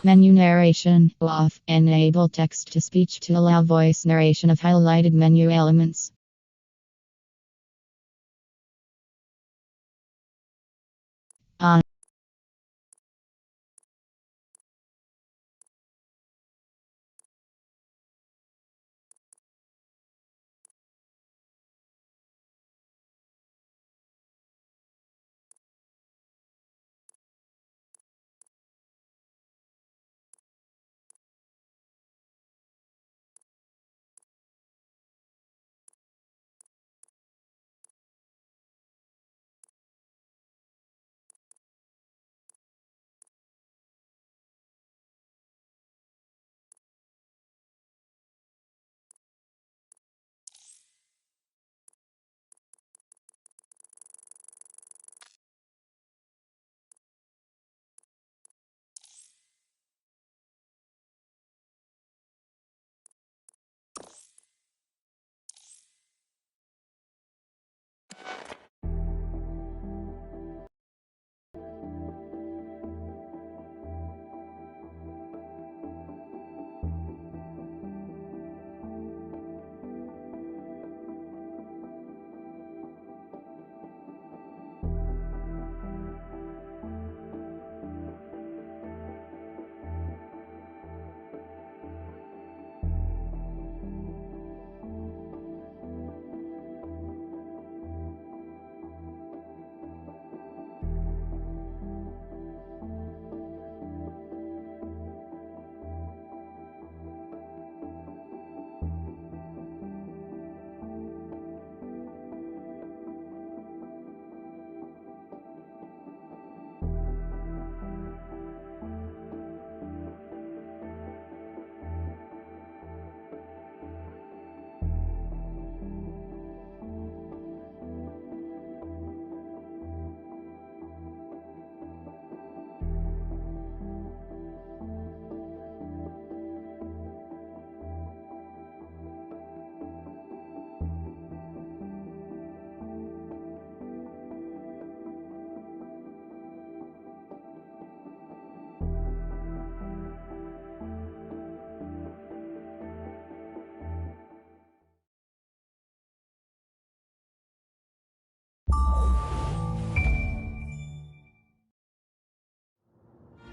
Menu narration off. Enable text to speech to allow voice narration of highlighted menu elements. On.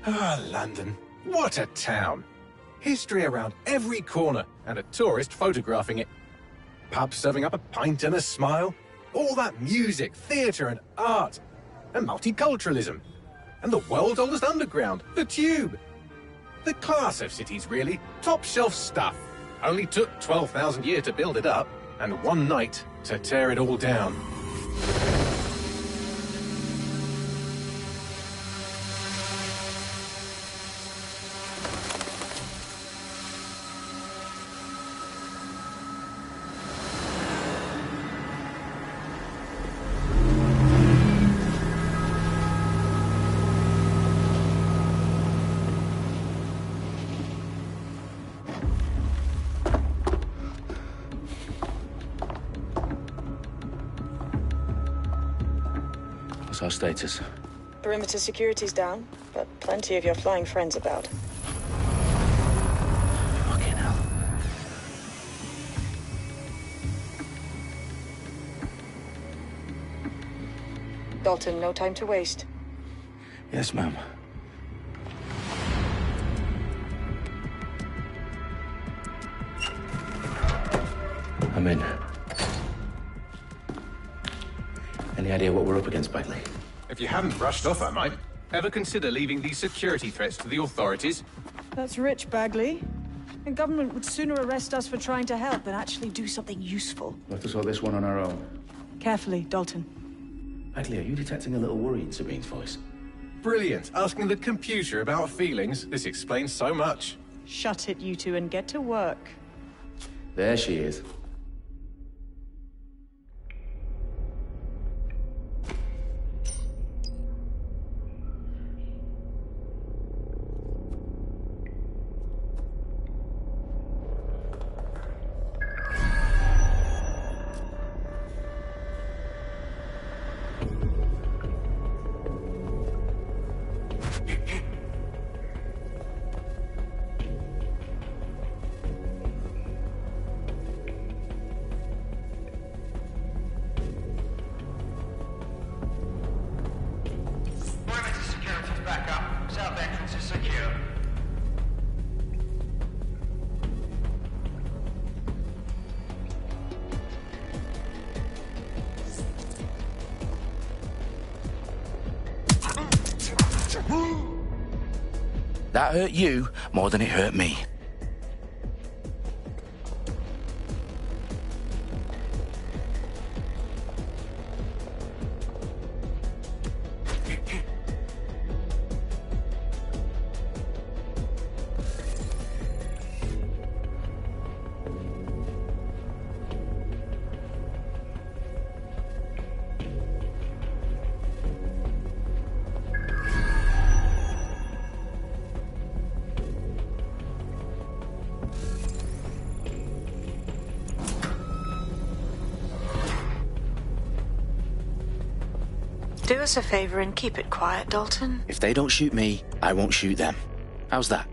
Ah, London. What a town. History around every corner and a tourist photographing it. Pubs serving up a pint and a smile. All that music, theatre and art. And multiculturalism. And the world's oldest underground, the Tube. The class of cities, really. Top shelf stuff. Only took 12,000 years to build it up and one night to tear it all down. What's our status? Perimeter security's down, but plenty of your flying friends about. Fucking hell. Dalton, no time to waste. Yes, ma'am. I'm in. Any idea what we're up against, Bagley? If you haven't brushed off, I might. Ever consider leaving these security threats to the authorities? That's rich, Bagley. The government would sooner arrest us for trying to help than actually do something useful. We'll have to sort this one on our own. Carefully, Dalton. Bagley, are you detecting a little worry in Sabine's voice? Brilliant. Asking the computer about feelings. This explains so much. Shut it, you two, and get to work. There she is. That hurt you more than it hurt me. Do us a favor and keep it quiet, Dalton. If they don't shoot me, I won't shoot them. How's that?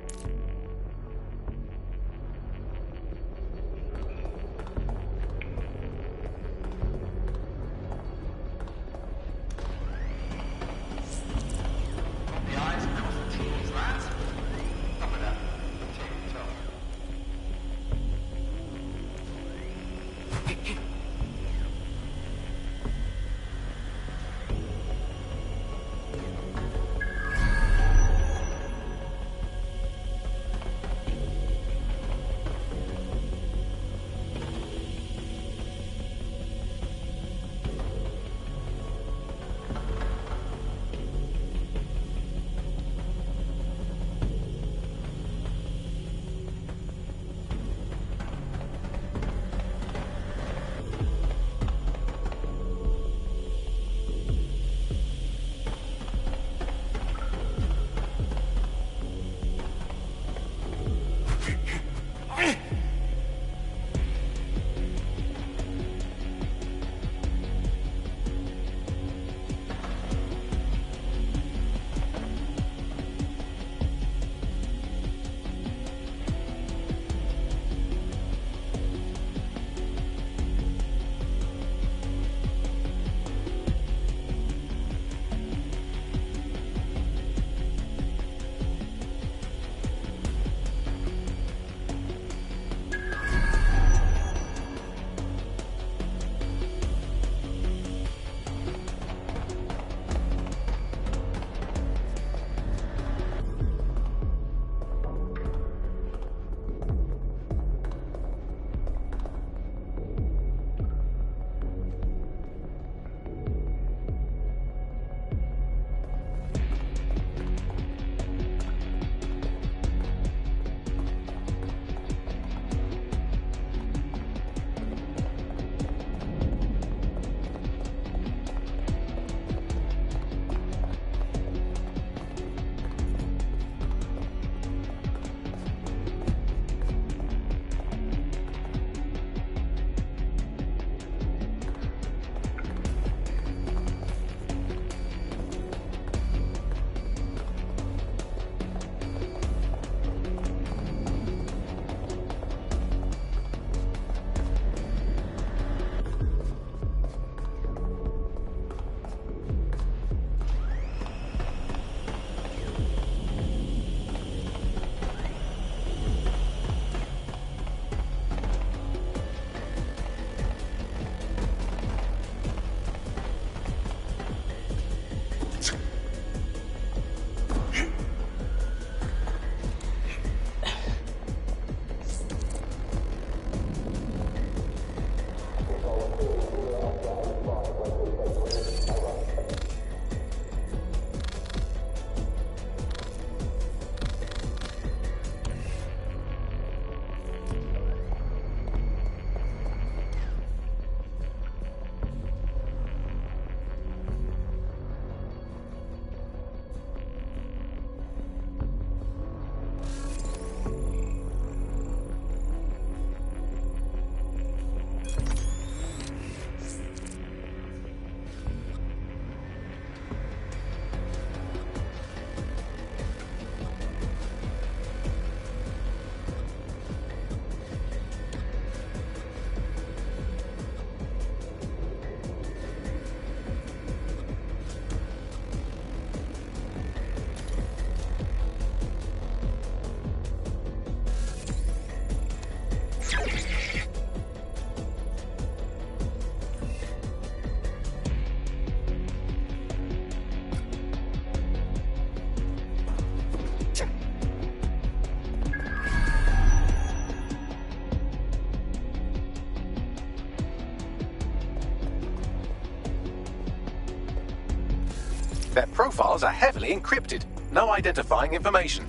Their profiles are heavily encrypted. No identifying information.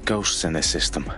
Ghosts in this system.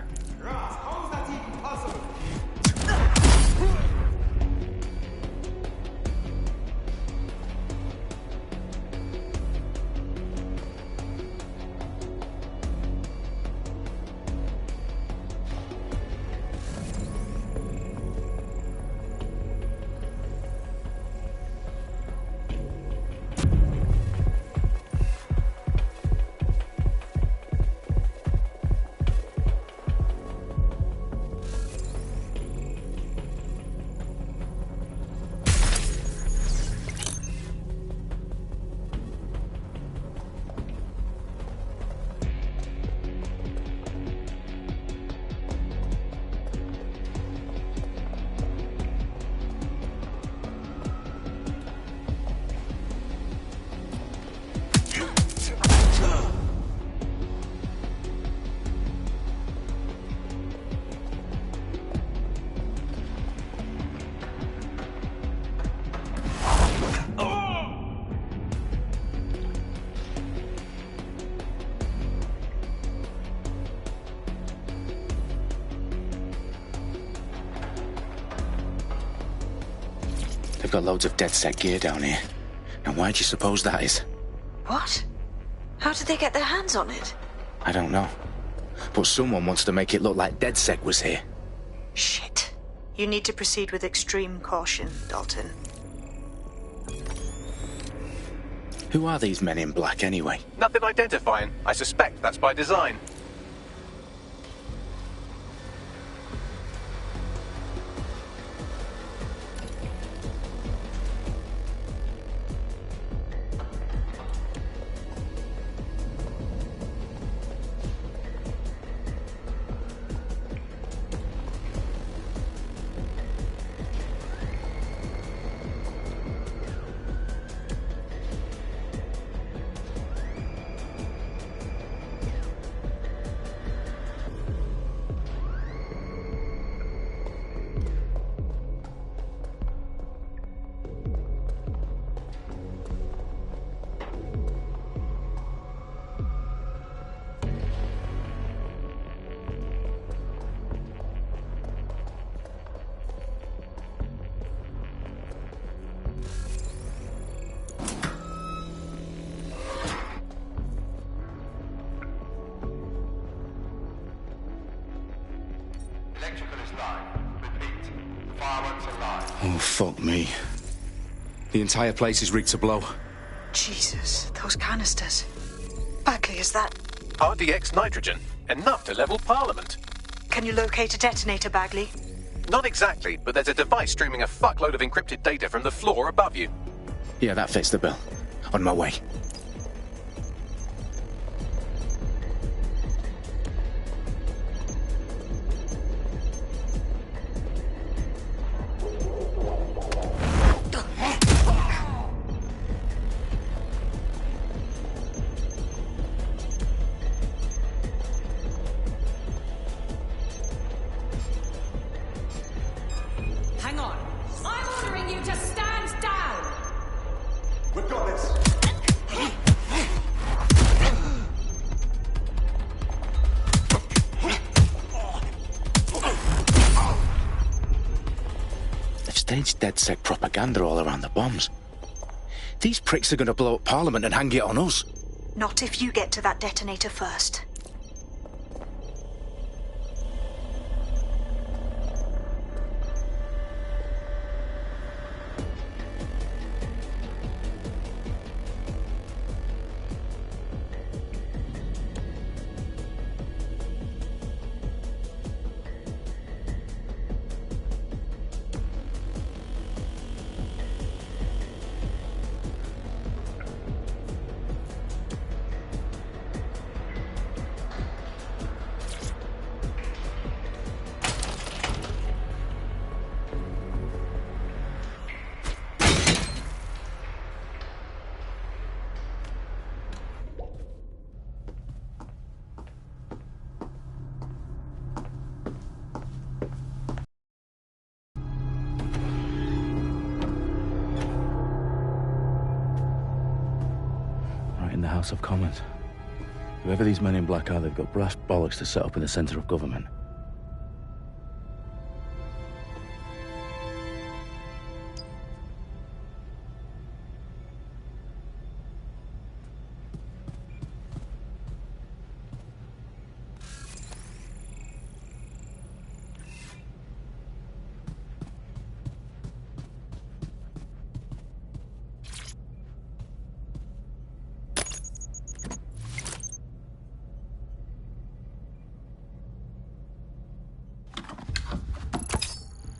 They've got loads of DedSec gear down here. And why do you suppose that is? What? How did they get their hands on it? I don't know. But someone wants to make it look like DedSec was here. Shit. You need to proceed with extreme caution, Dalton. Who are these men in black anyway? Nothing identifying. I suspect that's by design. Oh, fuck me. The entire place is rigged to blow. Jesus, those canisters. Bagley, is that... RDX nitrogen. Enough to level Parliament. Can you locate a detonator, Bagley? Not exactly, but there's a device streaming a fuckload of encrypted data from the floor above you. Yeah, that fits the bill. On my way. Hang on. I'm ordering you to stand down! We've got this. They've staged DedSec propaganda all around the bombs. These pricks are going to blow up Parliament and hang it on us. Not if you get to that detonator first. House of Commons. Whoever these men in black are, they've got brass bollocks to set up in the centre of government.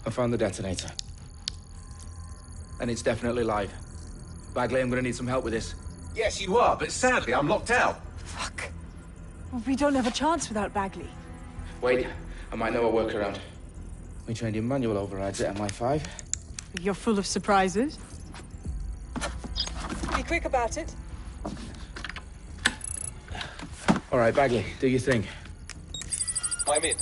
I found the detonator. And it's definitely live. Bagley, I'm gonna need some help with this. Yes, you are, but sadly, I'm locked out. Fuck. Well, we don't have a chance without Bagley. Wait, I might know a workaround. We trained in manual overrides at MI5. You're full of surprises. Be quick about it. All right, Bagley, do your thing. I'm in.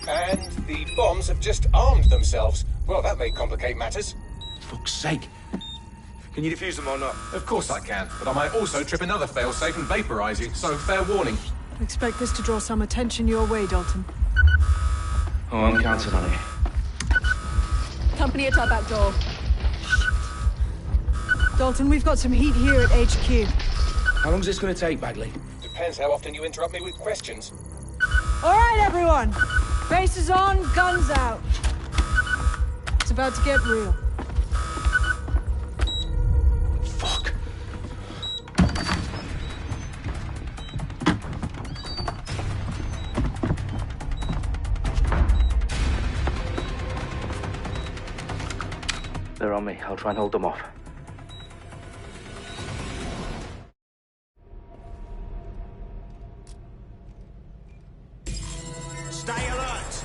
And the bombs have just armed themselves. Well, that may complicate matters. Fuck's sake. Can you defuse them or not? Of course I can, but I might also trip another failsafe and vaporize you, so fair warning. Expect this to draw some attention your way, Dalton. Oh, I'm counting on it. Company at our back door. Dalton, we've got some heat here at HQ. How long's this gonna take, Bagley? Depends how often you interrupt me with questions. All right, everyone. Faces on, guns out. It's about to get real. Fuck. They're on me. I'll try and hold them off. Stay alert!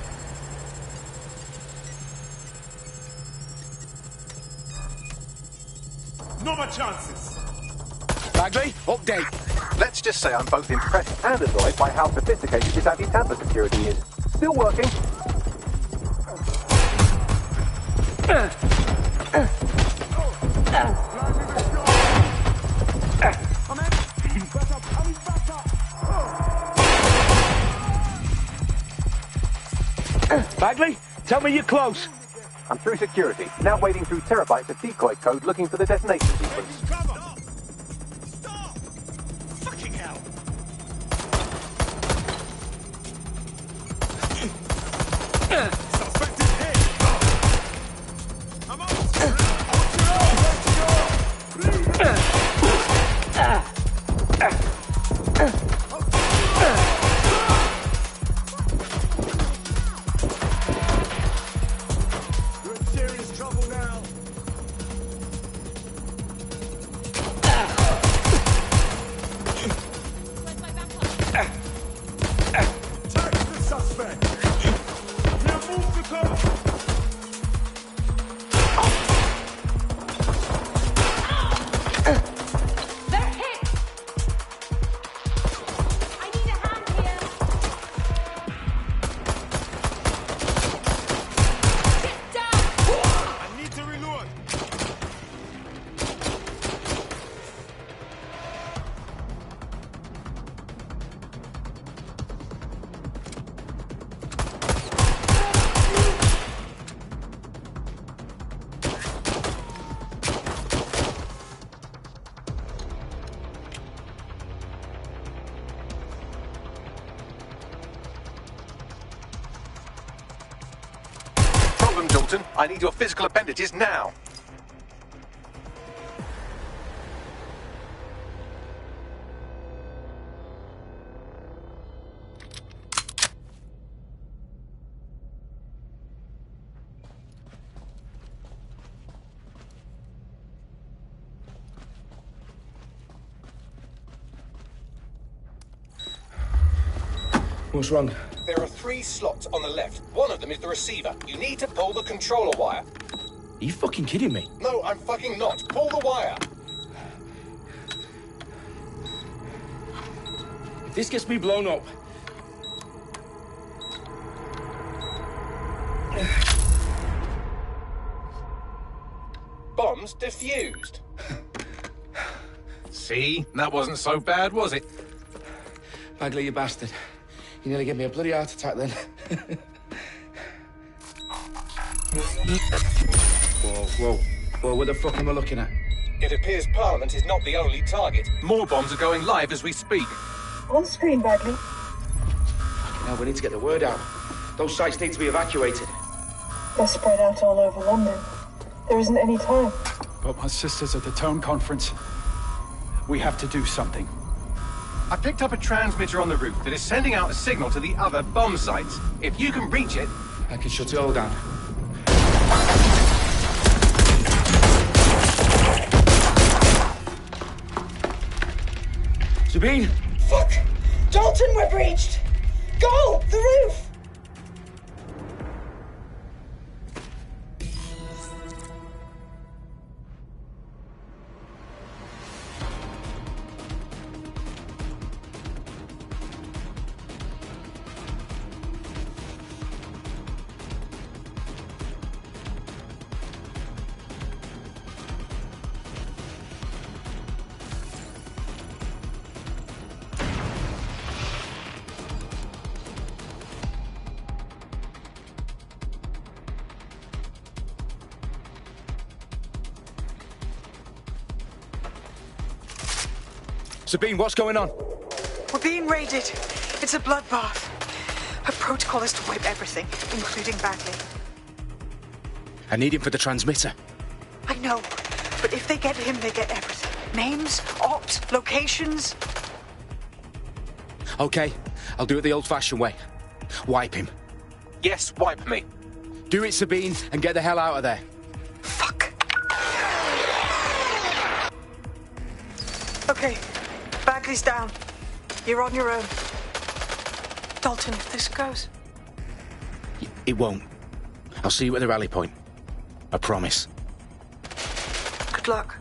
No more chances! Bagley, update. Let's just say I'm both impressed and annoyed by how sophisticated this anti-tamper security is. Still working. Bagley, tell me you're close. I'm through security, now wading through terabytes of decoy code looking for the detonation sequence. Cover! Stop! Fucking hell! Suspect is hit! I'm on! You're in serious trouble now. Where's my backup? Tag the suspect! Now move to cover! They're hit! I need a hand here! Get down! I need to reload! Problem, Dalton. I need your physical appendages now. What's wrong? There are 3 slots on the left. One of them is the receiver. You need to pull the controller wire. Are you fucking kidding me? No, I'm fucking not. Pull the wire. If this gets me blown up... Bombs defused. See? That wasn't so bad, was it? Bagley, you bastard. You nearly gave me a bloody heart attack then. Whoa, what the fuck am I looking at? It appears Parliament is not the only target. More bombs are going live as we speak. On screen, Bagley. Now we need to get the word out. Those sites need to be evacuated. They're spread out all over London. There isn't any time. But my sister's at the town conference. We have to do something. I picked up a transmitter on the roof that is sending out a signal to the other bomb sites. If you can reach it... I can shut it all down. Sabine! Fuck! Dalton, we're breached! Go! The roof! Sabine, what's going on? We're being raided. It's a bloodbath. Her protocol is to wipe everything, including Bagley. I need him for the transmitter. I know, but if they get him, they get everything. Names, ops, locations. Okay, I'll do it the old-fashioned way. Wipe him. Yes, wipe me. Do it, Sabine, and get the hell out of there. Fuck. Okay, Bagley's down. You're on your own. Dalton, if this goes... It won't. I'll see you at the rally point. I promise. Good luck.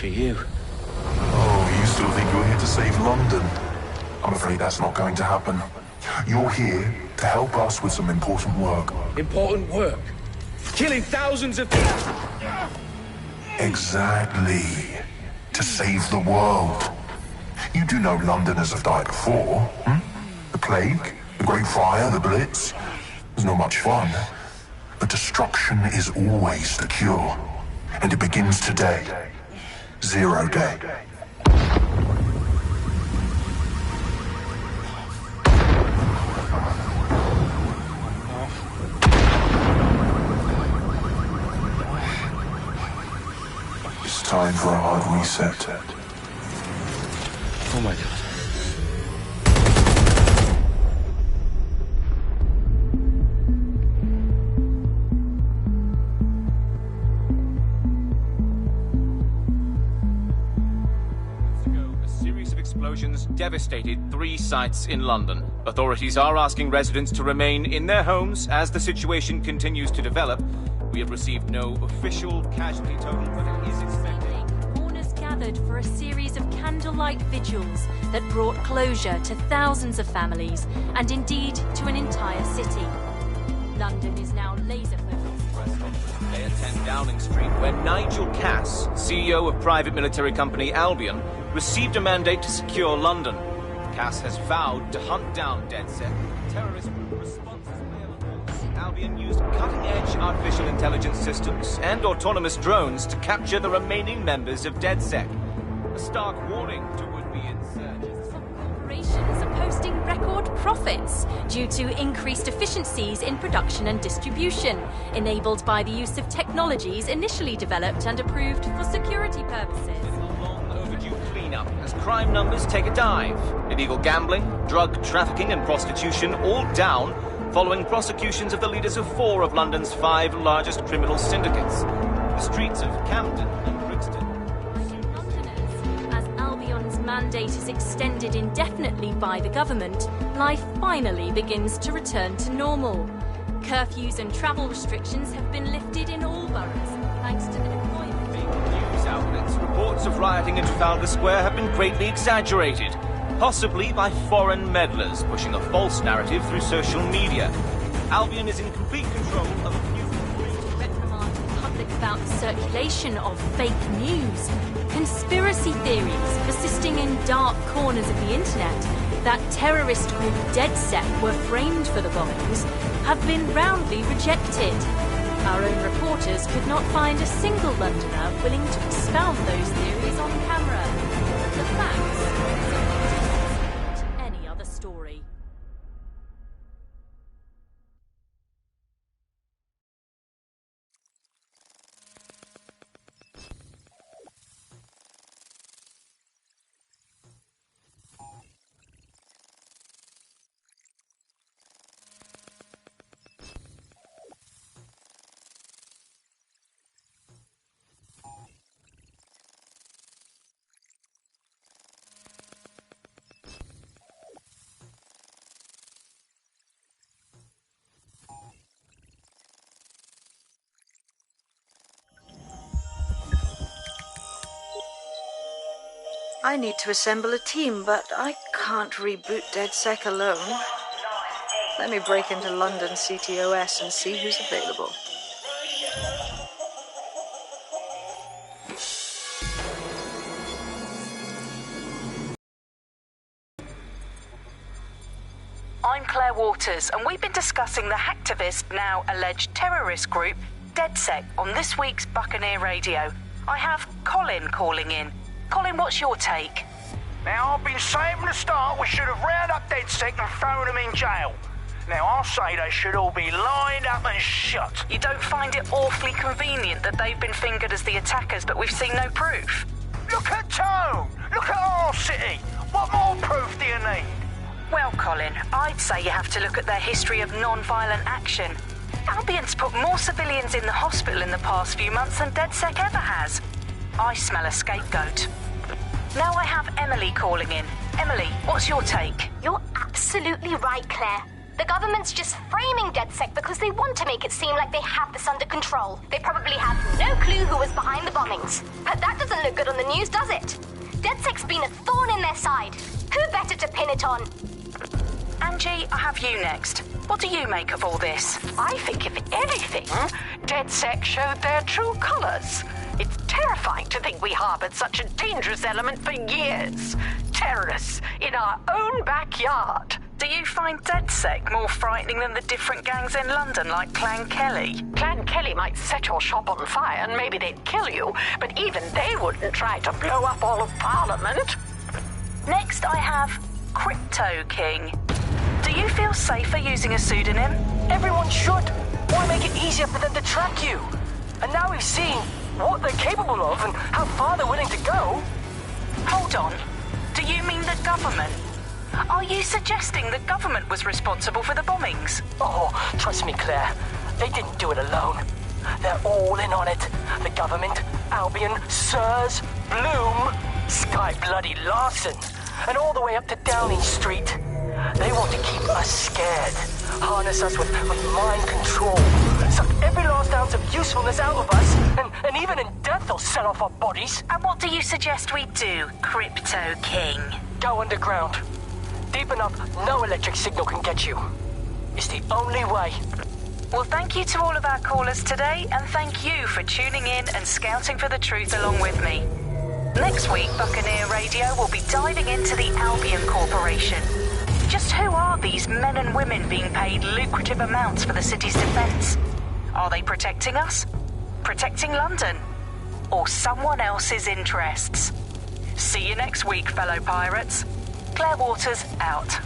for you. Oh, you still think you're here to save London? I'm afraid that's not going to happen. You're here to help us with some important work. Important work? Killing thousands of people? Exactly. To save the world. You do know Londoners have died before, hmm? The Plague, the Great Fire, the Blitz. It's not much fun. But destruction is always the cure. And it begins today. Zero Day. It's time for a hard reset. Oh my God. Explosions devastated 3 sites in London. Authorities are asking residents to remain in their homes as the situation continues to develop. We have received no official casualty total, but it is expected. Mourners gathered for a series of candlelight vigils that brought closure to thousands of families and indeed to an entire city. London is now laser-focused. They attend Downing Street, where Nigel Cass, CEO of private military company Albion, received a mandate to secure London. Cass has vowed to hunt down DedSec, terrorist group responsible. Albion used cutting-edge artificial intelligence systems and autonomous drones to capture the remaining members of DedSec. A stark warning to would-be insurgents. Some corporations are posting record profits due to increased efficiencies in production and distribution, enabled by the use of technologies initially developed and approved for security purposes. Cleanup as crime numbers take a dive. Illegal gambling, drug trafficking and prostitution all down following prosecutions of the leaders of 4 of London's 5 largest criminal syndicates. The streets of Camden and Brixton. Londoners, as Albion's mandate is extended indefinitely by the government, life finally begins to return to normal. Curfews and travel restrictions have been lifted in all boroughs, thanks to the deployment. News outlets, reports of rioting in Trafalgar Square have been greatly exaggerated, possibly by foreign meddlers pushing a false narrative through social media. Albion is in complete control of a few... Reprimand the public about the circulation of fake news, conspiracy theories persisting in dark corners of the internet that terrorist group DedSec were framed for the bombings have been roundly rejected. Our own reporters could not find a single Londoner willing to expound those theories on camera. The facts are not any other story. I need to assemble a team, but I can't reboot DedSec alone. Let me break into London CTOS and see who's available. I'm Claire Waters, and we've been discussing the hacktivist, now alleged terrorist group, DedSec, on this week's Buccaneer Radio. I have Colin calling in. Colin, what's your take? Now, I've been saying from the start we should have rounded up DedSec and thrown them in jail. Now, I'll say they should all be lined up and shot. You don't find it awfully convenient that they've been fingered as the attackers, but we've seen no proof? Look at Tone! Look at our city! What more proof do you need? Well, Colin, I'd say you have to look at their history of non-violent action. Albion's put more civilians in the hospital in the past few months than DedSec ever has. I smell a scapegoat. Now I have Emily calling in. Emily, what's your take? You're absolutely right, Claire. The government's just framing DedSec because they want to make it seem like they have this under control. They probably have no clue who was behind the bombings. But that doesn't look good on the news, does it? DedSec's been a thorn in their side. Who better to pin it on? Angie, I have you next. What do you make of all this? I think, if anything, DedSec showed their true colors. It's terrifying to think we harbored such a dangerous element for years. Terrorists in our own backyard. Do you find DedSec more frightening than the different gangs in London like Clan Kelly? Clan Kelly might set your shop on fire and maybe they'd kill you, but even they wouldn't try to blow up all of Parliament. Next I have Crypto King. Do you feel safer using a pseudonym? Everyone should. Why make it easier for them to track you? And now we've seen what they're capable of and how far they're willing to go. Hold on. Do you mean the government? Are you suggesting the government was responsible for the bombings? Oh, trust me, Claire. They didn't do it alone. They're all in on it. The government, Albion, Sirs, Bloom, Sky Bloody Larson, and all the way up to Downing Street. They want to keep us scared, harness us with mind control, suck every last ounce of usefulness out of us, and even in death they'll sell off our bodies. And what do you suggest we do, Crypto King? Go underground. Deep enough, no electric signal can get you. It's the only way. Well, thank you to all of our callers today, and thank you for tuning in and scouting for the truth along with me. Next week, Buccaneer Radio will be diving into the Albion Corporation. Just who are these men and women being paid lucrative amounts for the city's defense? Are they protecting us? Protecting London? Or someone else's interests? See you next week, fellow pirates. Claire Waters out.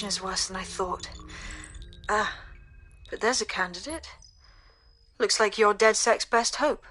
Is worse than I thought. But there's a candidate. Looks like you're DedSec's best hope.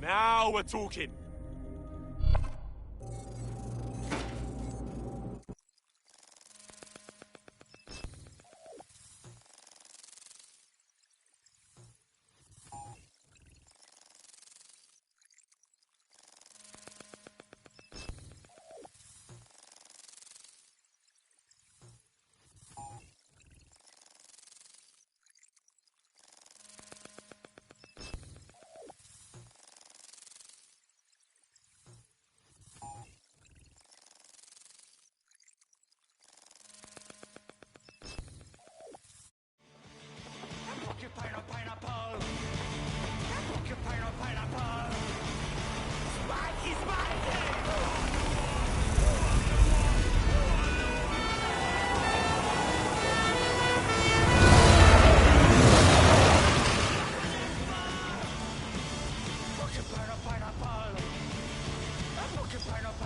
Now we're talking.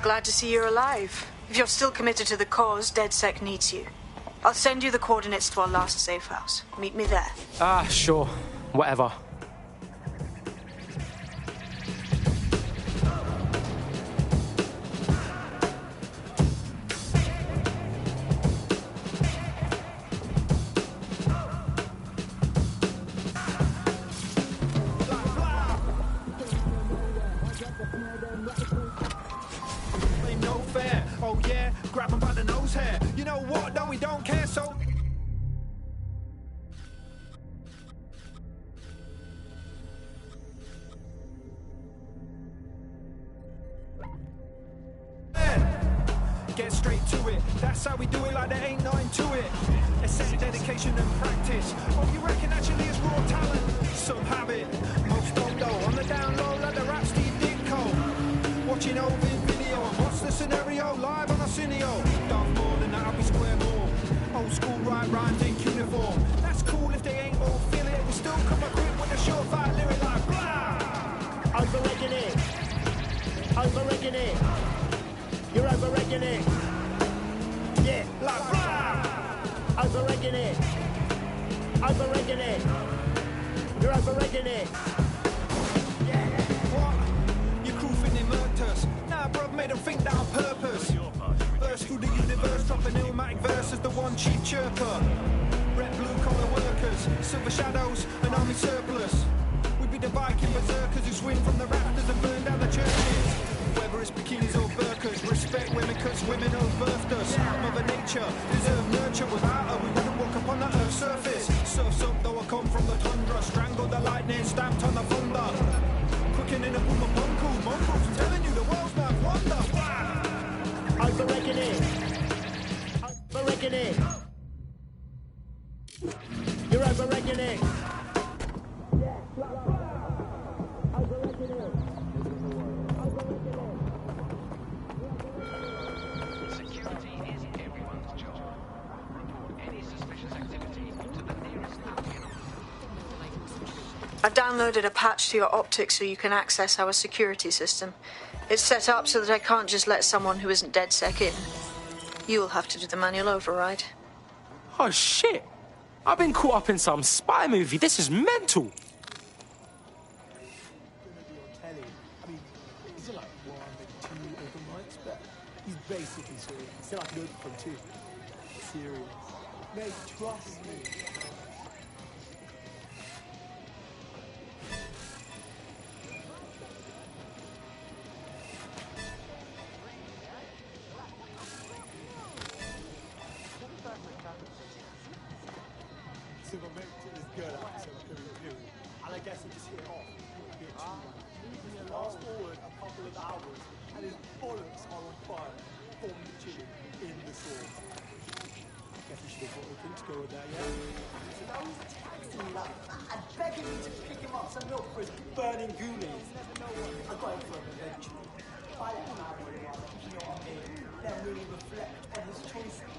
glad to see you're alive. If you're still committed to the cause, DedSec needs you. I'll send you the coordinates to our last safe house. Meet me there. Ah, sure. Whatever. Ain't no fair. Oh yeah, grab 'em by the nose hair. You know what? No, we don't care, so... Get straight to it. That's how we do it, like there ain't nothing to it. Essay, dedication and practice. Oh, you reckon actually it's raw talent? Some have it, most don't know. On the down low, like the rap Steve Ditko. Watching Ovid video. What's the scenario? Live on Arsenio. Darth Maul in the Abbey Square Mall. Old school right rhymes in uniform. That's cool if they ain't all feel it. We still come equipped with a surefire lyric like blah. Overrating it. Overrating it. You're overrating it. Yeah, like blah. Overrating it. Overrating it. You're overrating it. Yeah. What? Your crew think they murked us. Nah, bruv, made them think that on purpose. Burst through the universe, dropping illmatic verses, the one chief chirper. Red blue collar workers, silver shadows, an army surplus. We be the Viking berserkers who swing from the rafters and burn down the churches. Whether it's bikinis or burkas, respect women cause women have birthed us. Mother Nature deserve nurture. Without her we wouldn't walk upon the earth's surface. Surf's up though I come from the tundra. Strangle the lightning stamped on the thunder. Cooking in a boom of bunku. Mongrels, I'm telling you the world's my wonder. Overrating it. Overrating it. You're overrating it. I've downloaded a patch to your optics so you can access our security system. It's set up so that I can't just let someone who isn't DedSec in. You'll have to do the manual override. Oh, shit. I've been caught up in some spy movie. This is mental. He's basically serious. Still like good from two. Serious. Mate, trust me. So my mate took this girl out to some period, and I guess he just hit it off. Fast forward a couple of hours, and his bollocks are on fire from the chili in the sauce. Guess we should have brought a drink to go with that, yeah? So that was texting me like mad, begging me to pick him up some milk for his burning goonies. I got him for him eventually. I let him have it, you know what I mean? Then really reflect on his choices.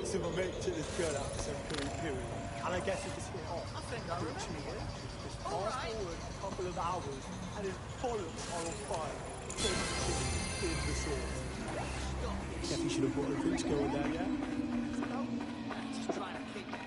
So my mate took this girl out to some period, and I guess he just hit off. I think that literally just fast forward a couple of hours, and his bollocks are on fire. So in the sauce. Guess he should have brought a drink to go with that, yeah? Just trying to kick it.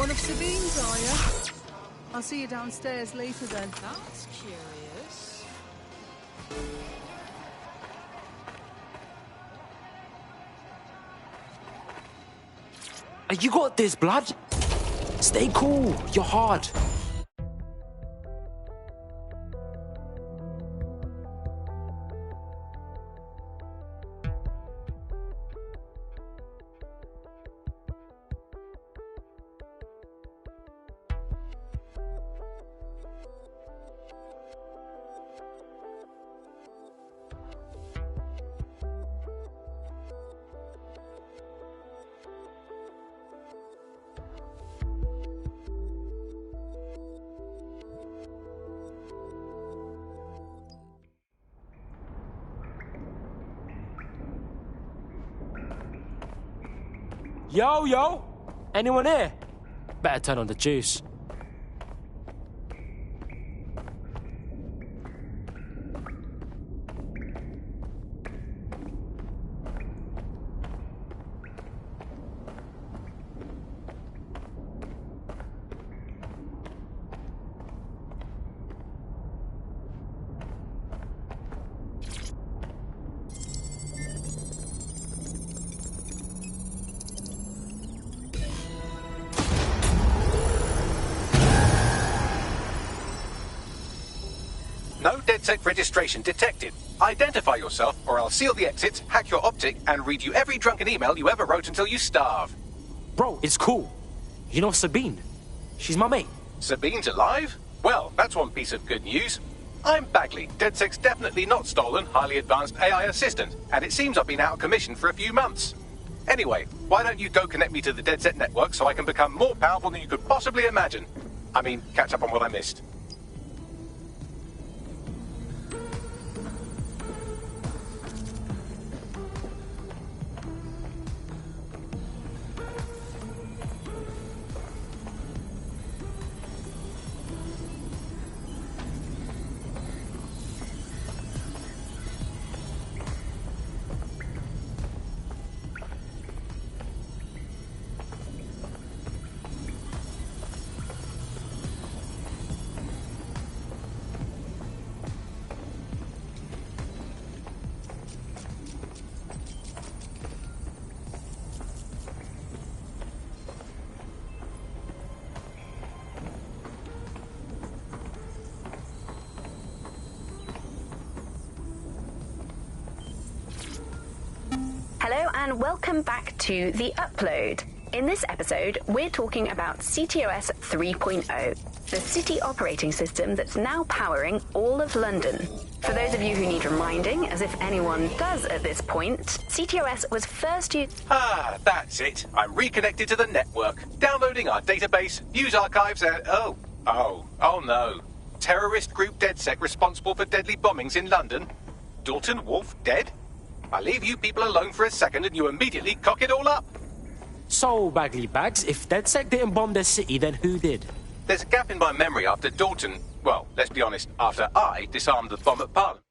One of Sabine's, are you? I'll see you downstairs later then. That's curious. You got this, blood. Stay cool. You're hard. Yo! Anyone here? Better turn on the juice. No DedSec registration detected. Identify yourself, or I'll seal the exits, hack your optic, and read you every drunken email you ever wrote until you starve. Bro, it's cool. You know Sabine? She's my mate. Sabine's alive? Well, that's one piece of good news. I'm Bagley, DedSec's definitely not stolen, highly advanced AI assistant, and it seems I've been out of commission for a few months. Anyway, why don't you go connect me to the DedSec network so I can become more powerful than you could possibly imagine? I mean, catch up on what I missed. Hello and welcome back to The Upload. In this episode, we're talking about CTOS 3.0, the city operating system that's now powering all of London. For those of you who need reminding, as if anyone does at this point, CTOS was first used... Ah, that's it. I'm reconnected to the network, downloading our database, news archives, and... Oh no. Terrorist group DedSec responsible for deadly bombings in London? Dalton Wolf dead? I leave you people alone for a second and you immediately cock it all up. So, Bagley Bags, if DedSec didn't bomb the city, then who did? There's a gap in my memory after Dalton... Well, let's be honest, after I disarmed the bomb at Parliament.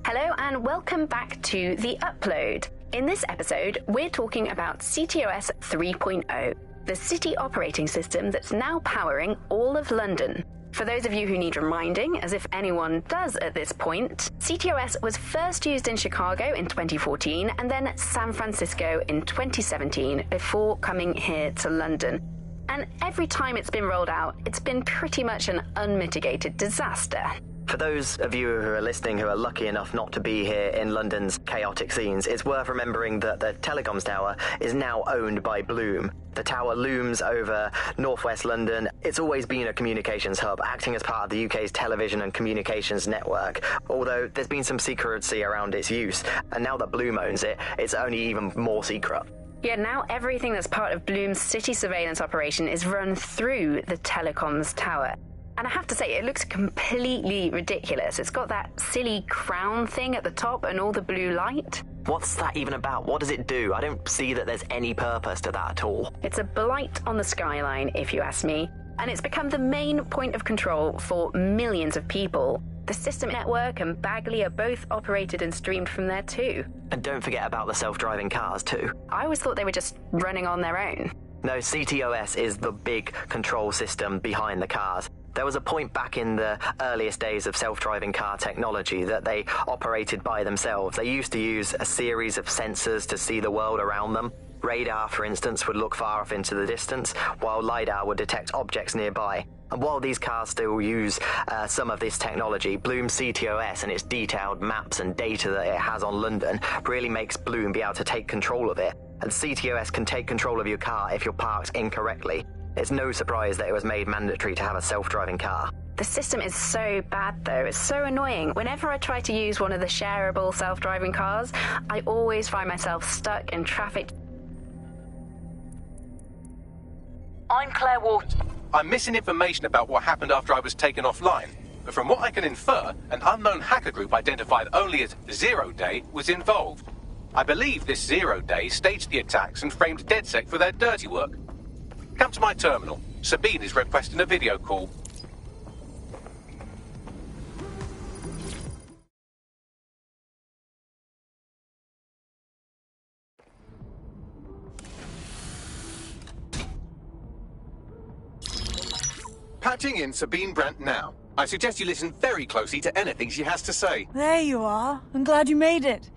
Hello and welcome back to The Upload. In this episode, we're talking about CTOS 3.0, the city operating system that's now powering all of London. For those of you who need reminding, as if anyone does at this point, CTOS was first used in Chicago in 2014 and then San Francisco in 2017 before coming here to London. And every time it's been rolled out, it's been pretty much an unmitigated disaster. For those of you who are listening who are lucky enough not to be here in London's chaotic scenes, it's worth remembering that the telecoms tower is now owned by Bloom. The tower looms over northwest London. It's always been a communications hub, acting as part of the UK's television and communications network, although there's been some secrecy around its use, and now that Bloom owns it, it's only even more secret. Yeah, now everything that's part of Bloom's city surveillance operation is run through the telecoms tower. And I have to say, it looks completely ridiculous. It's got that silly crown thing at the top and all the blue light. What's that even about? What does it do? I don't see that there's any purpose to that at all. It's a blight on the skyline, if you ask me. And it's become the main point of control for millions of people. The System Network and Bagley are both operated and streamed from there too. And don't forget about the self-driving cars too. I always thought they were just running on their own. No, CTOS is the big control system behind the cars. There was a point back in the earliest days of self-driving car technology that they operated by themselves. They used to use a series of sensors to see the world around them. Radar, for instance, would look far off into the distance, while LiDAR would detect objects nearby. And while these cars still use some of this technology, Bloom CTOS and its detailed maps and data that it has on London really makes Bloom be able to take control of it. And CTOS can take control of your car if you're parked incorrectly. It's no surprise that it was made mandatory to have a self-driving car. The system is so bad, though. It's so annoying. Whenever I try to use one of the shareable self-driving cars, I always find myself stuck in traffic. I'm Claire Ward. I'm missing information about what happened after I was taken offline. But from what I can infer, an unknown hacker group identified only as Zero Day was involved. I believe this Zero Day staged the attacks and framed DedSec for their dirty work. Come to my terminal. Sabine is requesting a video call. Patching in Sabine Brandt now. I suggest you listen very closely to anything she has to say. There you are. I'm glad you made it.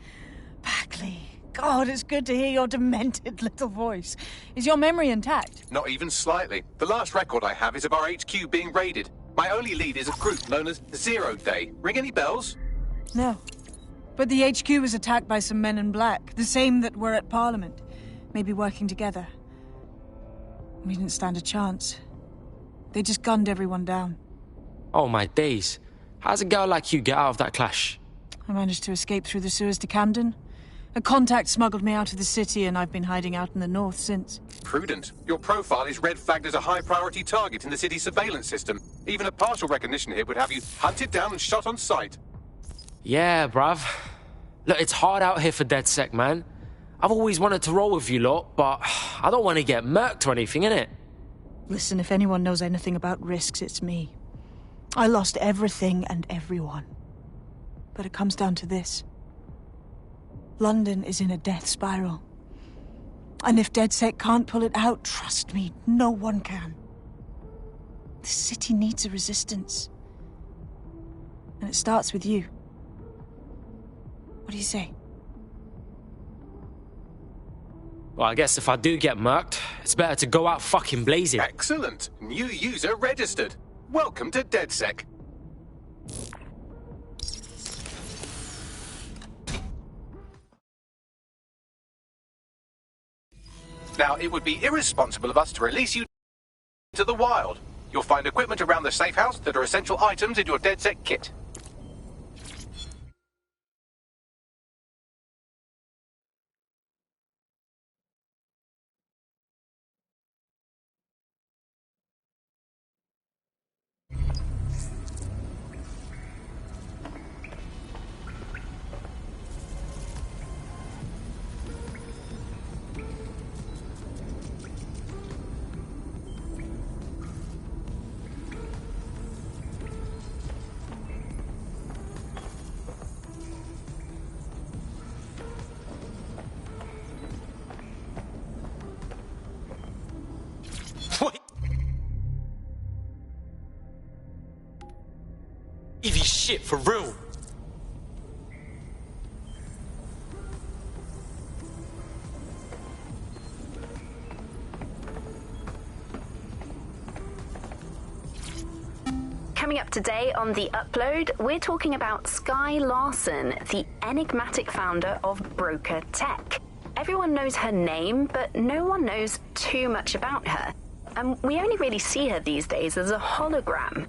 Bagley. God, it's good to hear your demented little voice. Is your memory intact? Not even slightly. The last record I have is of our HQ being raided. My only lead is a group known as Zero Day. Ring any bells? No. But the HQ was attacked by some men in black, the same that were at Parliament. Maybe working together. We didn't stand a chance. They just gunned everyone down. Oh my days. How's a girl like you get out of that clash? I managed to escape through the sewers to Camden. A contact smuggled me out of the city, and I've been hiding out in the north since. Prudent. Your profile is red flagged as a high-priority target in the city's surveillance system. Even a partial recognition hit would have you hunted down and shot on sight. Yeah, bruv. Look, it's hard out here for DedSec, man. I've always wanted to roll with you lot, but I don't want to get murked or anything, innit? Listen, if anyone knows anything about risks, it's me. I lost everything and everyone. But it comes down to this. London is in a death spiral. And if DedSec can't pull it out, trust me, no one can. The city needs a resistance. And it starts with you. What do you say? Well, I guess if I do get murked, it's better to go out fucking blazing. Excellent. New user registered. Welcome to DedSec. Now, it would be irresponsible of us to release you to the wild. You'll find equipment around the safe house that are essential items in your DedSec kit. Evie shit, for real. Coming up today on The Upload, we're talking about Skye Larson, the enigmatic founder of Broker Tech. Everyone knows her name, but no one knows too much about her. And we only really see her these days as a hologram.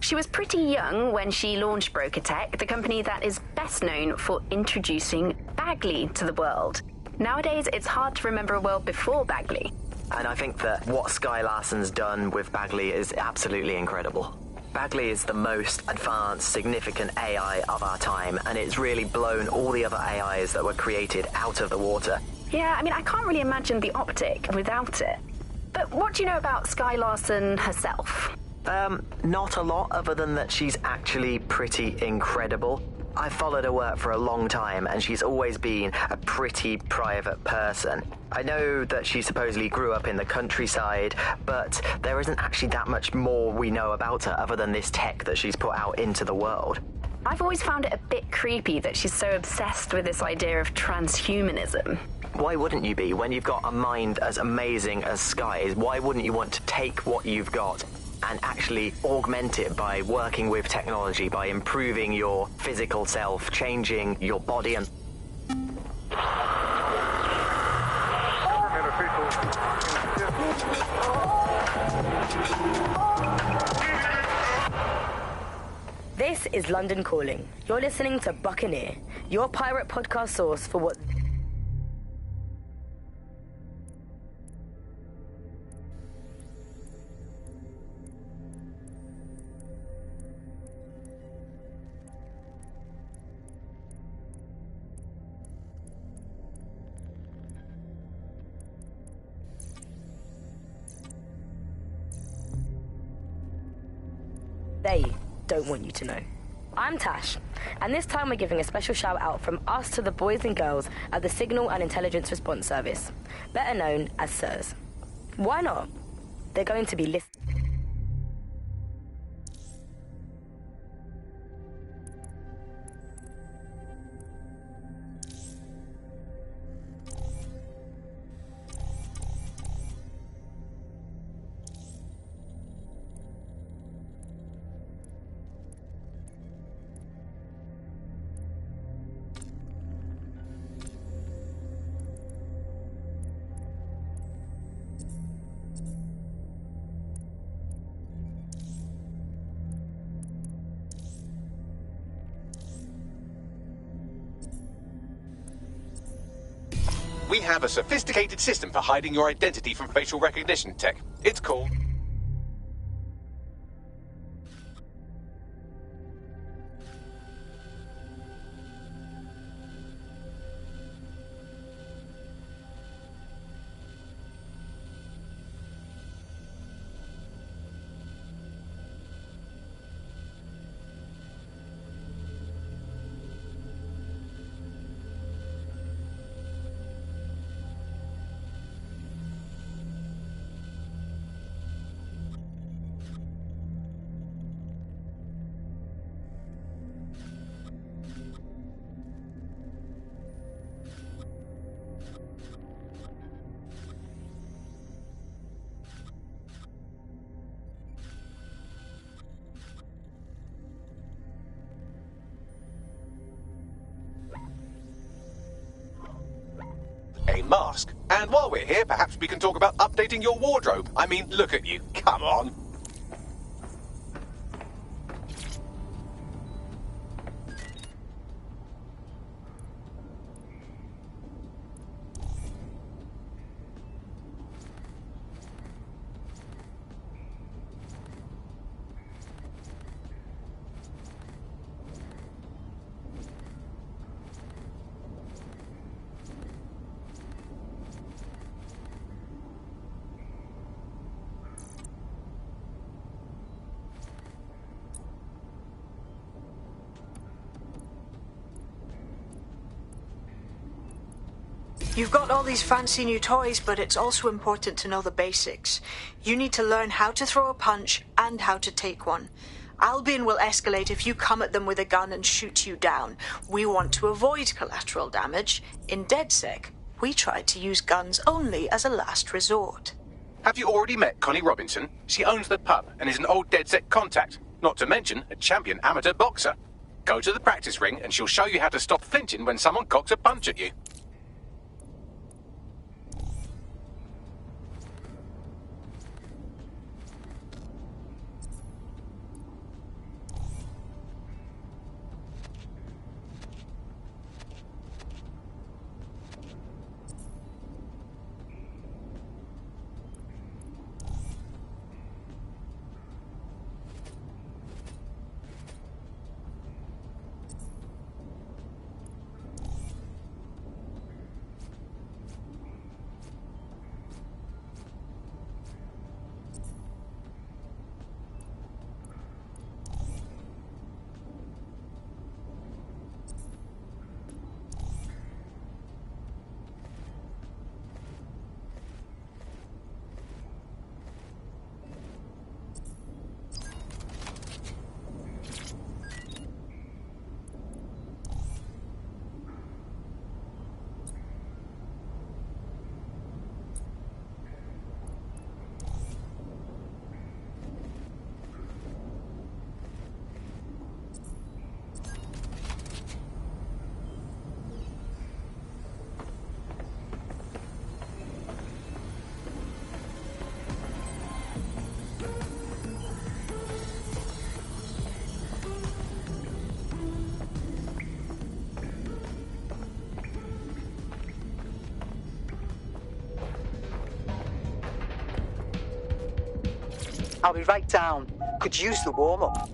She was pretty young when she launched Broker Tech, the company that is best known for introducing Bagley to the world. Nowadays, it's hard to remember a world before Bagley. And I think that what Skye Larson's done with Bagley is absolutely incredible. Bagley is the most advanced, significant AI of our time, and it's really blown all the other AIs that were created out of the water. Yeah, I mean, I can't really imagine the Optic without it. But what do you know about Skye Larson herself? Not a lot, other than that she's actually pretty incredible. I've followed her work for a long time, and she's always been a pretty private person. I know that she supposedly grew up in the countryside, but there isn't actually that much more we know about her other than this tech that she's put out into the world. I've always found it a bit creepy that she's so obsessed with this idea of transhumanism. Why wouldn't you be? When you've got a mind as amazing as Sky's, why wouldn't you want to take what you've got and actually augment it by working with technology, by improving your physical self, changing your body and... This is London Calling. You're listening to Buccaneer, your pirate podcast source for what... they don't want you to know. I'm Tash, and this time we're giving a special shout out from us to the boys and girls at the Signal and Intelligence Response Service, better known as SIRS. Why not? They're going to be listening. We have a sophisticated system for hiding your identity from facial recognition tech. It's called... a mask. And while we're here, perhaps we can talk about updating your wardrobe. I mean, look at you. Come on. You've got all these fancy new toys, but it's also important to know the basics. You need to learn how to throw a punch and how to take one. Albion will escalate if you come at them with a gun and shoot you down. We want to avoid collateral damage. In DedSec, we try to use guns only as a last resort. Have you already met Connie Robinson? She owns the pub and is an old DedSec contact, not to mention a champion amateur boxer. Go to the practice ring and she'll show you how to stop flinching when someone cocks a punch at you. I'll be right down. Could use the warm-up.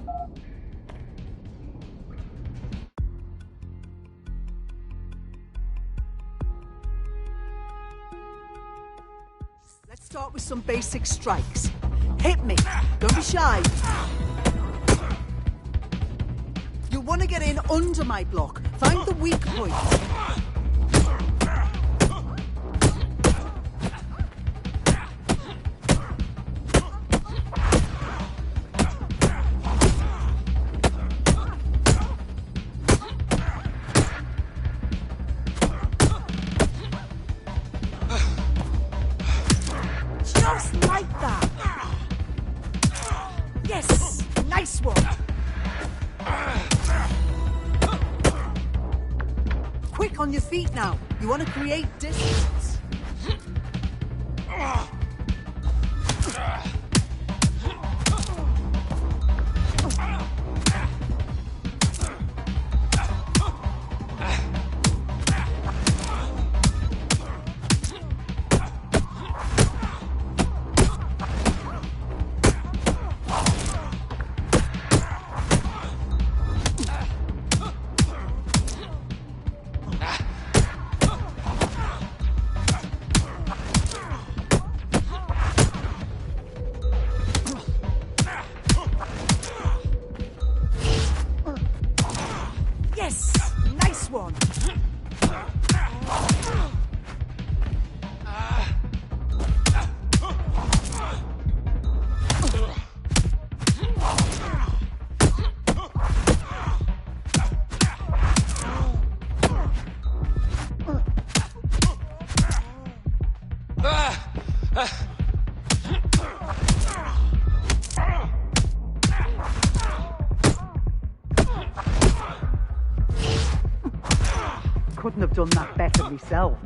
Let's start with some basic strikes. Hit me. Don't be shy. You'll want to get in under my block. Find the weak point. Just like that. Yes, nice one. Quick on your feet now. You want to create distance. Yes, nice one. Couldn't have done that better myself.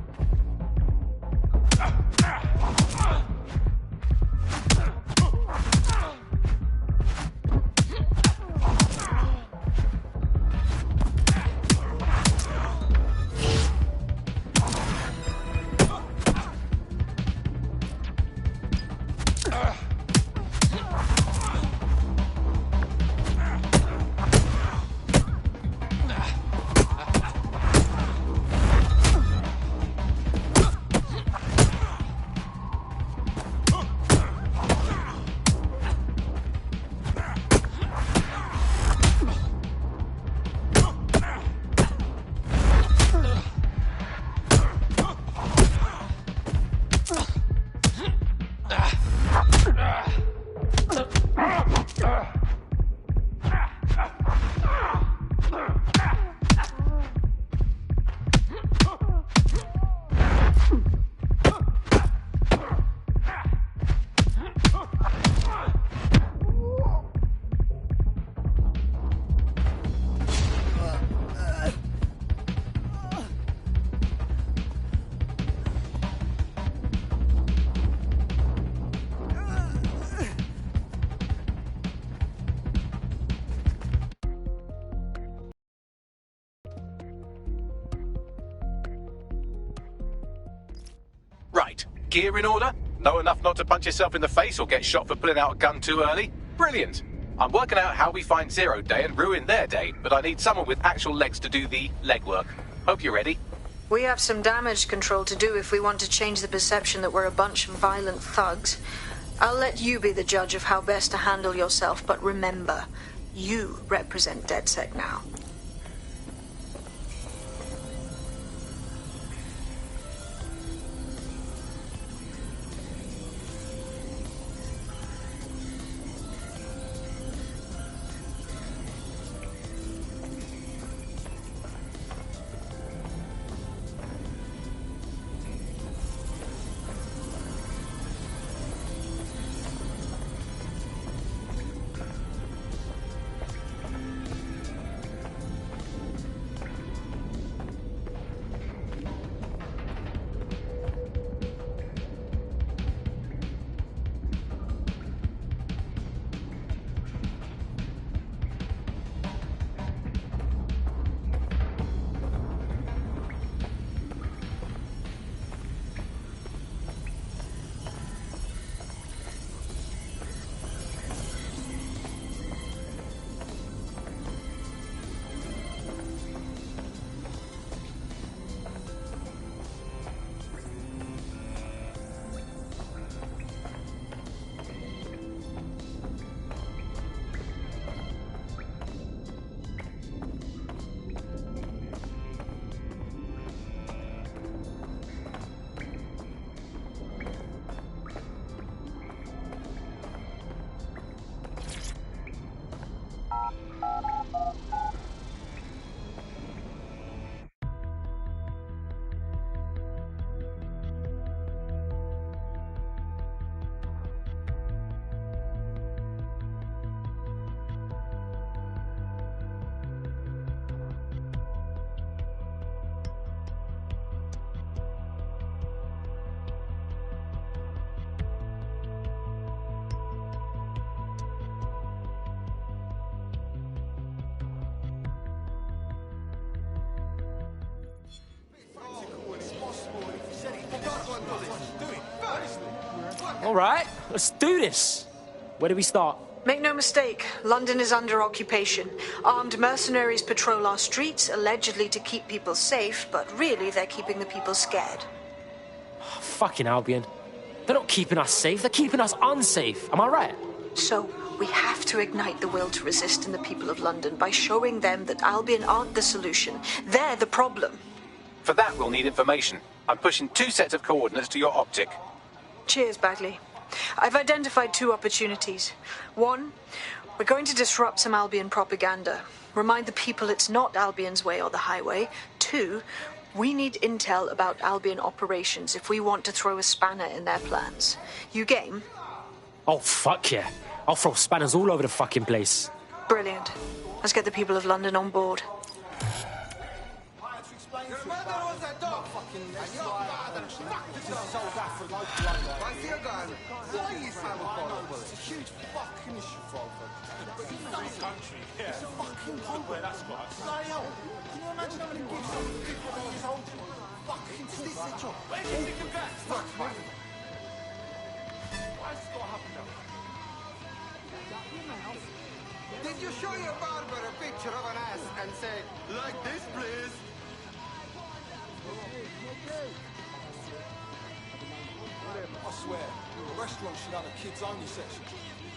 Right, gear in order? Know enough not to punch yourself in the face or get shot for pulling out a gun too early? Brilliant! I'm working out how we find Zero Day and ruin their day, but I need someone with actual legs to do the legwork. Hope you're ready. We have some damage control to do if we want to change the perception that we're a bunch of violent thugs. I'll let you be the judge of how best to handle yourself, but remember, you represent DedSec now. All right, let's do this. Where do we start? Make no mistake, London is under occupation. Armed mercenaries patrol our streets, allegedly to keep people safe, but really they're keeping the people scared. Fucking Albion. They're not keeping us safe, they're keeping us unsafe. Am I right? So, we have to ignite the will to resist in the people of London by showing them that Albion aren't the solution. They're the problem. For that, we'll need information. I'm pushing 2 sets of coordinates to your optic. Cheers, Bagley. I've identified 2 opportunities. 1, we're going to disrupt some Albion propaganda. Remind the people it's not Albion's way or the highway. 2, we need intel about Albion operations if we want to throw a spanner in their plans. You game? Oh, fuck yeah. I'll throw spanners all over the fucking place. Brilliant. Let's get the people of London on board. Did you show your barber a picture of an ass and say, like this, please? I swear, the restaurant should have a kids-only section.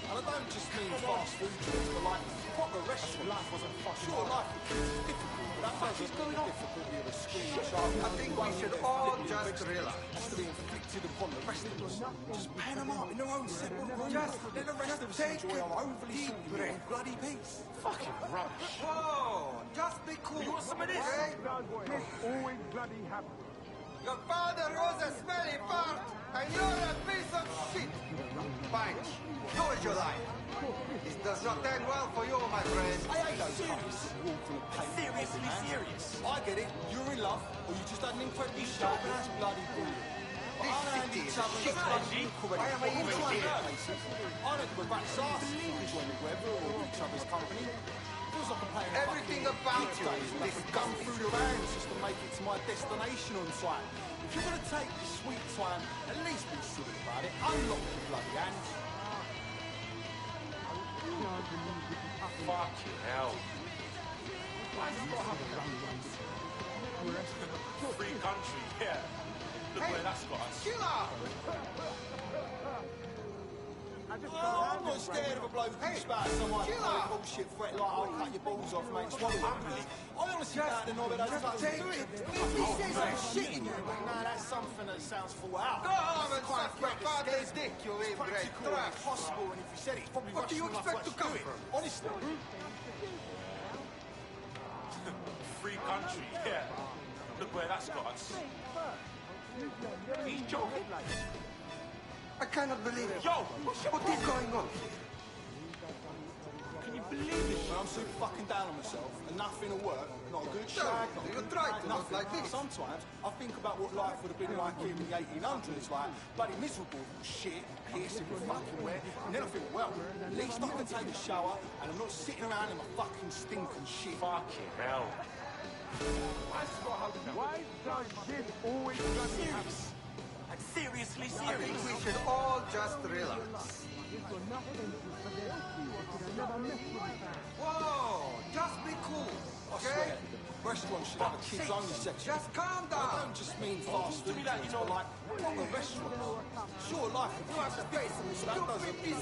And I don't just mean fast food joints, but like proper restaurant. Life wasn't fucking sure, life for kids is difficult, but that doesn't mean the difficulty of a screaming child. I think we should all just relax. Has to be inflicted upon the rest of us. Just pan them up in their own separate rooms. Just let the rest of us enjoy our overly sweet and bloody peace. Fucking rubbish. Whoa, just be cool. You want some of this? Okay? Always bloody happy. Your father was a smelly fart, and you're a piece of shit. Fine, do as you like. This does not end well for you, my friend. I hate those cunts. Seriously serious. I get it. You're in love, or you just had an incredibly sharp and that's bloody brilliant. This city is a shit country. Why am I even here? I don't give a rat's ass if you enjoy the weather or each other's company. Feels like I'm playing everything about you is this gun through the rounds just to make it to my destination on time. If you're going to take this sweet time, at least be silly about it. Unlock the bloody hands. Fucking hell. Free country, yeah. Look where that's got us. Chill out! I'm not scared of a bloke who spouts some like bullshit threat like I'll cut your balls off, mate. Swallow it. I honestly doubt the knob of those types take it. If he says I'm shitting you, no, that's something that sounds full out. Go home and suck your father's dick, you inbred trash. Possible, and if you said it, it's probably what do you expect to come from? Honestly. Free country, yeah. Look where that's got us. He's joking. I cannot believe it. Yo, what is going on? Can you believe this? I'm super fucking down on myself, and nothing will work. Not a good shag. You try to look like this. Sometimes I think about what life would have been like here in the 1800s, like bloody miserable shit, piercing with fucking wet, and then I think, well, at least I can take a shower, and I'm not sitting around in my fucking stinking shit. Fucking hell. Why does this always serious? Seriously serious. I think we should all just relax. Whoa, just be cool, okay? Restaurants should have a kids-only section. Just calm down. I don't just mean fast food, but like proper restaurants. Sure, life for kids is difficult, so that doesn't mean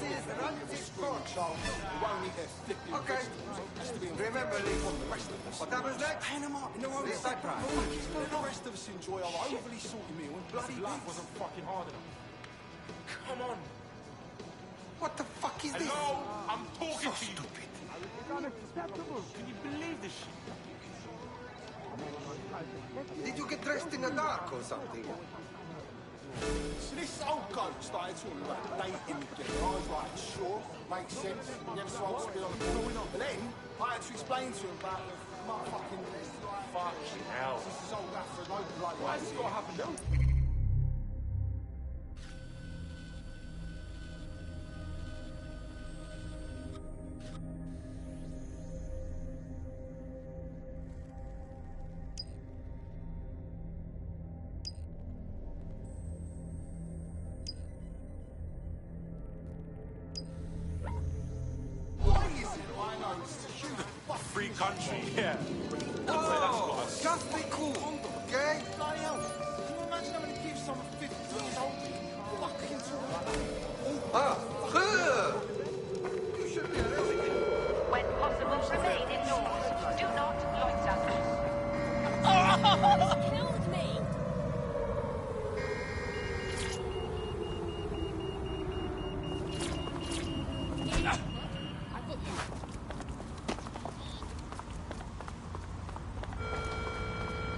this child won't eat their flipping vegetables. Has to be remember, Lee, the rest of us. what happens next? Pan them up in their own This I try. Let the rest of us enjoy our overly salty meal and bloody life wasn't fucking hard enough. Come on. What the fuck is this? Hello, I'm talking to you. Stupid. It's unacceptable. Can you believe this shit? Did you get dressed in the dark or something? So this old goat started talking about dating again. I was like, sure, makes sense. Never supposed to be on the board. But then I had to explain to him about the motherfucking fucking hell. This is old after no blood. Why has this got to happen now? free country. Yeah. Oh, just be cool, okay? Bloody hell. Can you imagine having to give someone 50 years old fucking talk like that? You should be When possible, remain indoors. Do not loiter. Killed me!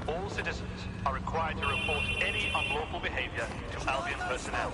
All citizens are required to report any unlawful behavior to Albion personnel.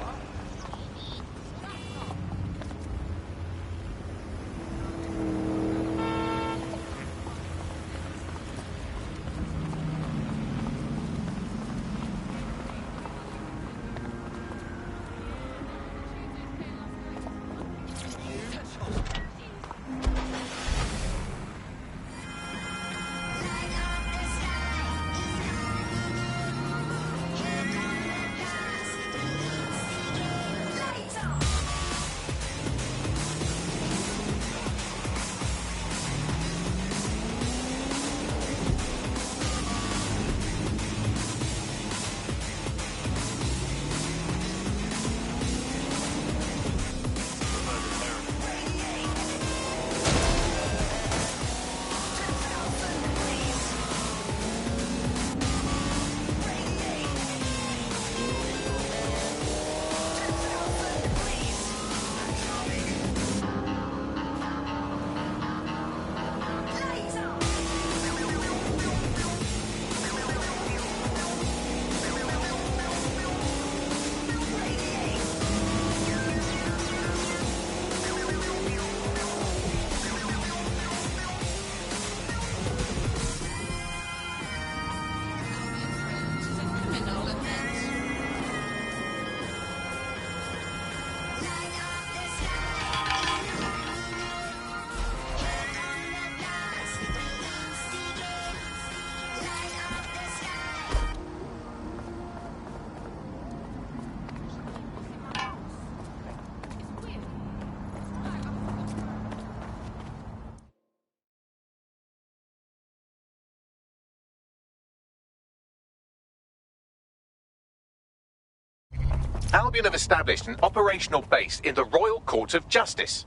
Albion have established an operational base in the Royal Court of Justice.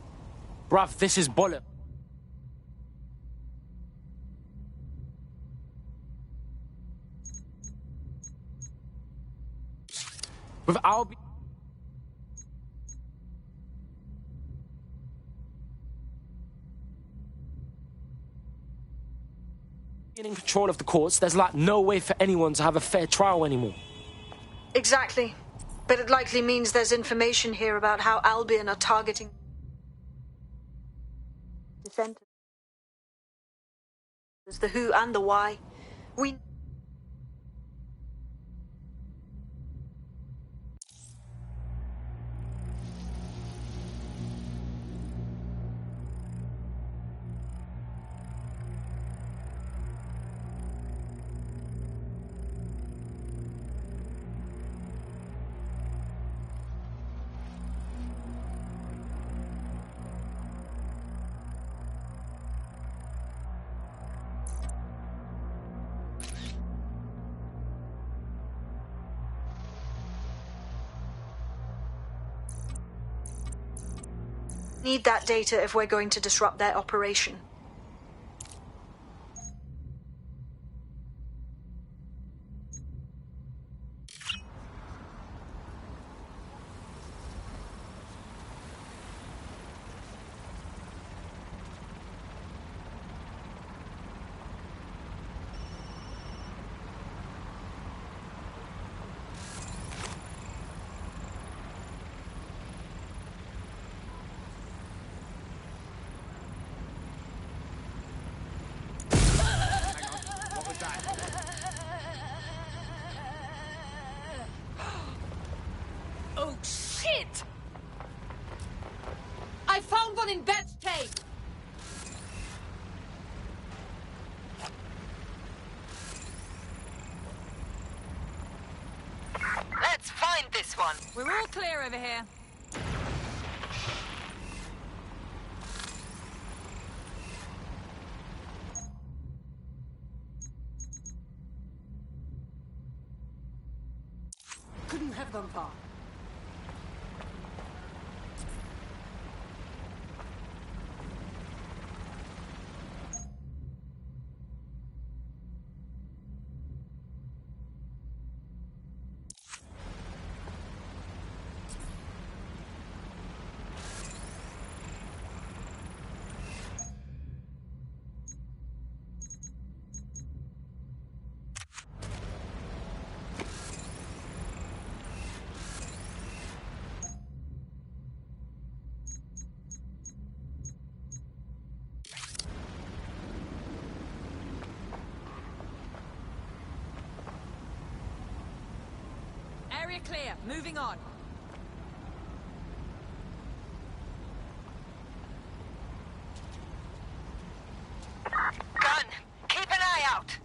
Bruv, this is bollocks. With Albion in control of the courts, there's like no way for anyone to have a fair trial anymore. Exactly. But it likely means there's information here about how Albion are targeting defenders. There's the who and the why. We need that data if we're going to disrupt their operation. Oh, shit! I found one in Beth's cave! Let's find this one. We're all clear over here. of them far. Area clear. Moving on. Gun, keep an eye out.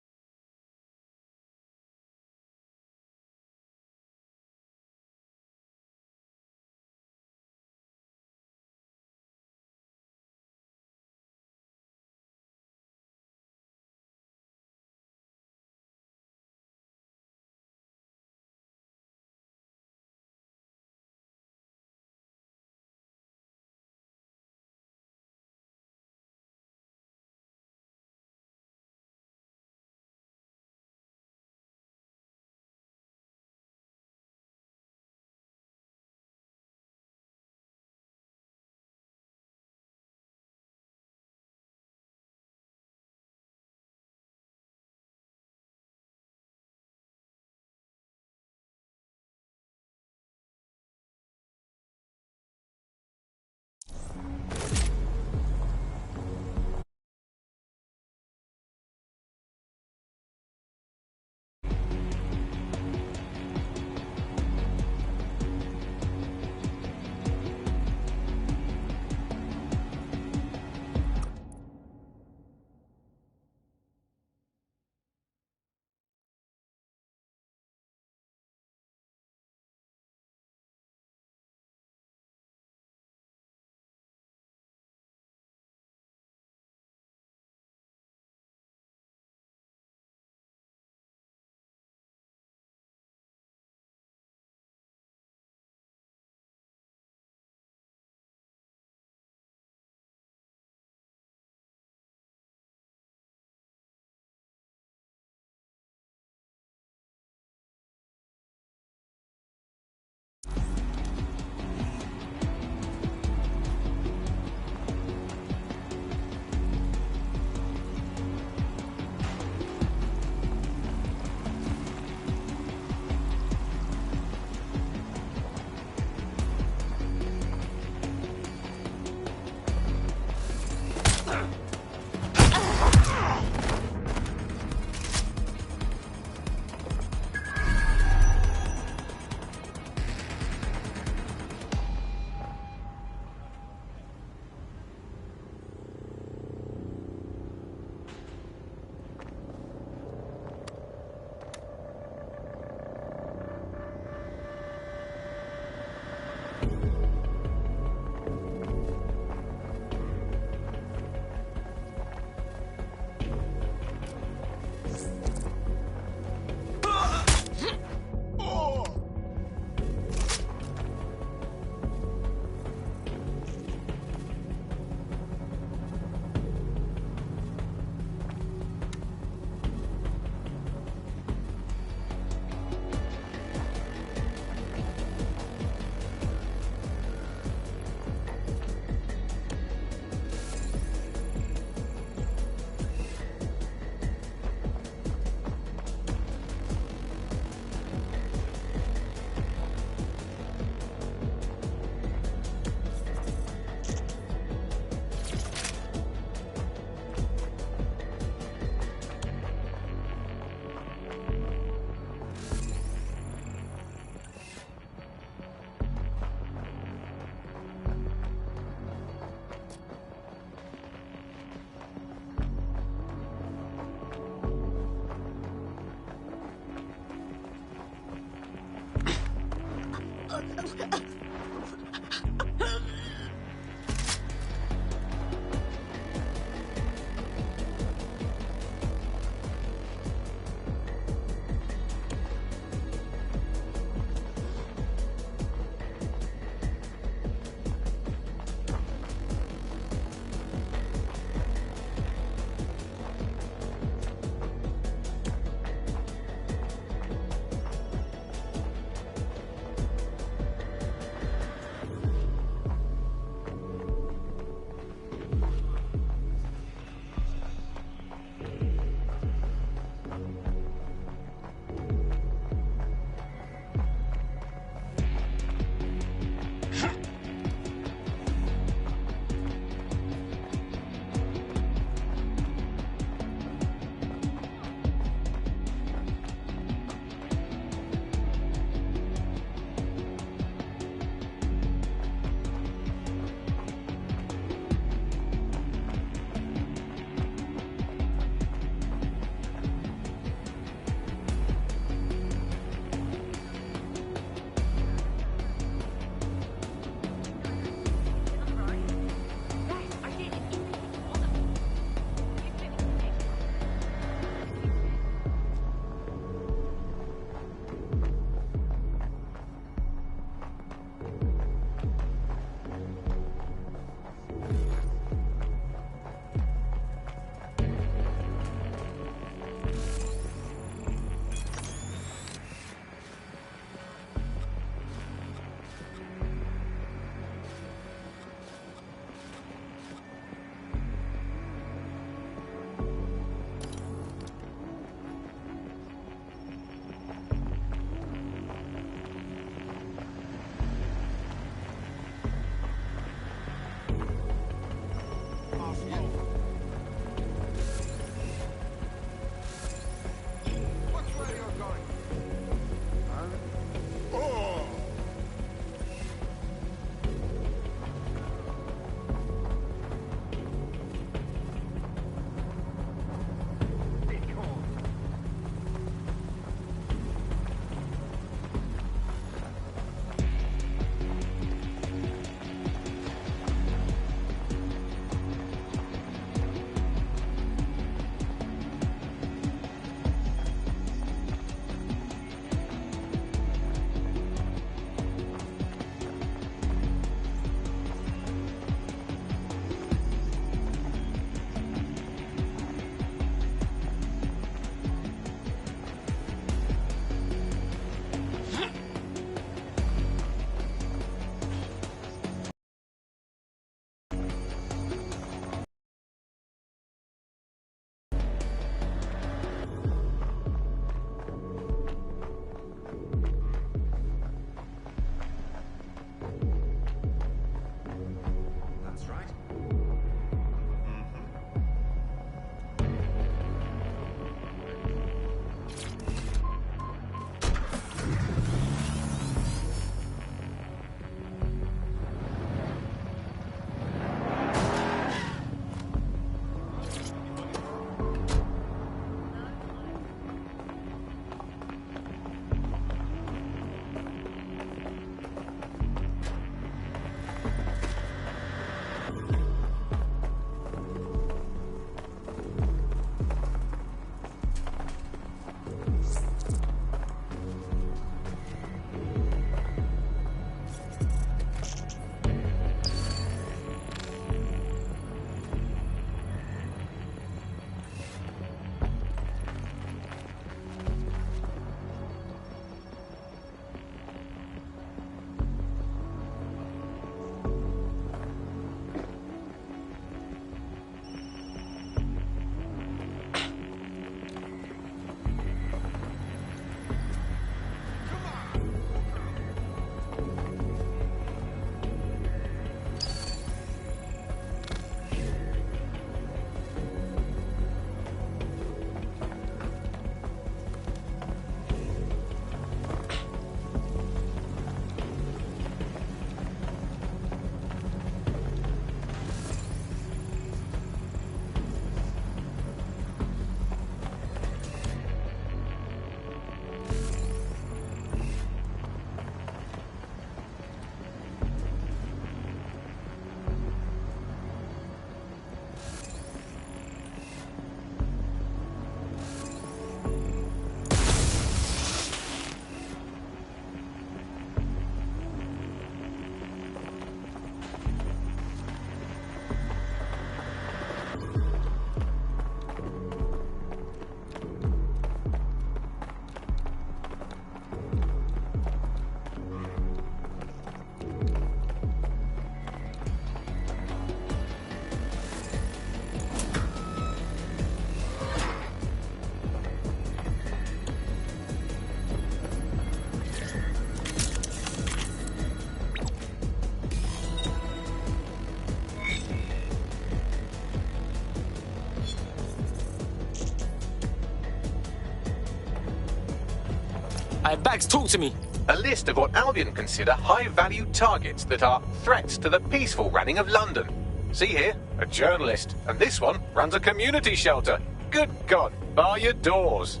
Alright, Bags, talk to me. A list of what Albion consider high-value targets that are threats to the peaceful running of London. See here, a journalist, and this one runs a community shelter. Good God, bar your doors.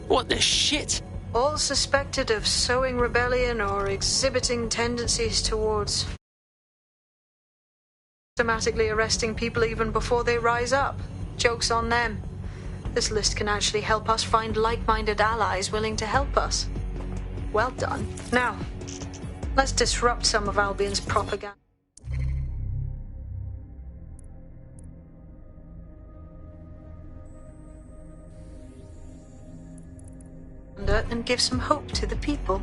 What the shit? All suspected of sowing rebellion or exhibiting tendencies towards systematically arresting people even before they rise up. Joke's on them. This list can actually help us find like-minded allies willing to help us. Well done. Now, let's disrupt some of Albion's propaganda and give some hope to the people.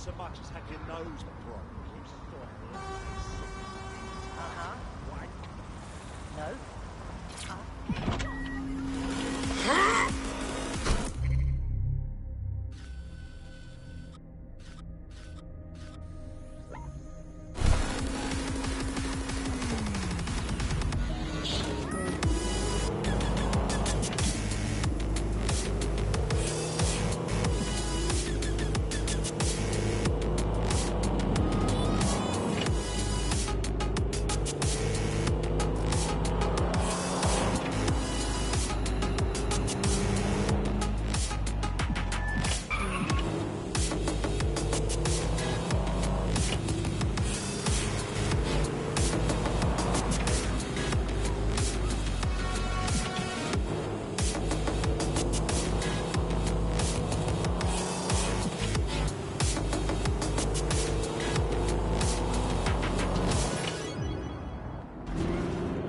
so much as have your nose broke. Uh-huh. No?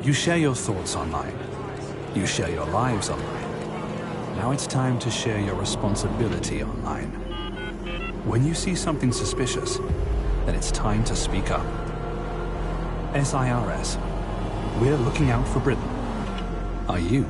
You share your thoughts online. You share your lives online. Now it's time to share your responsibility online. When you see something suspicious, then it's time to speak up. SIRS. We're looking out for Britain. Are you?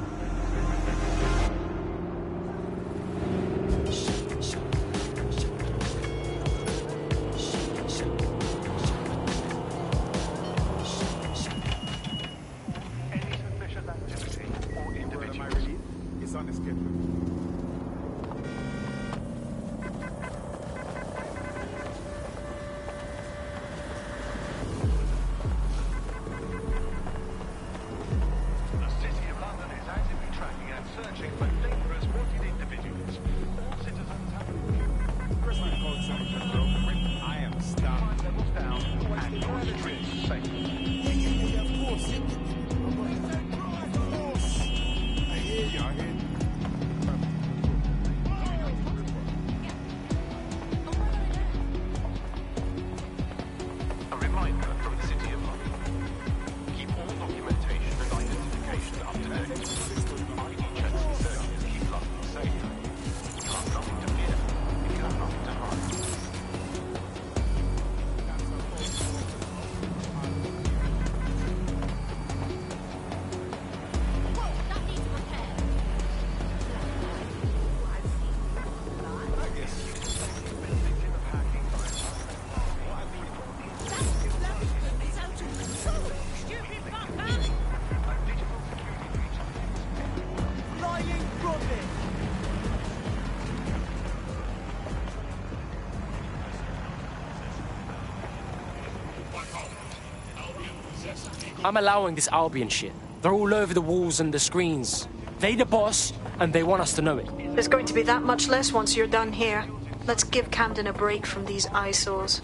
I'm allowing this Albion shit. They're all over the walls and the screens. They the boss, and they want us to know it. There's going to be that much less once you're done here. Let's give Camden a break from these eyesores.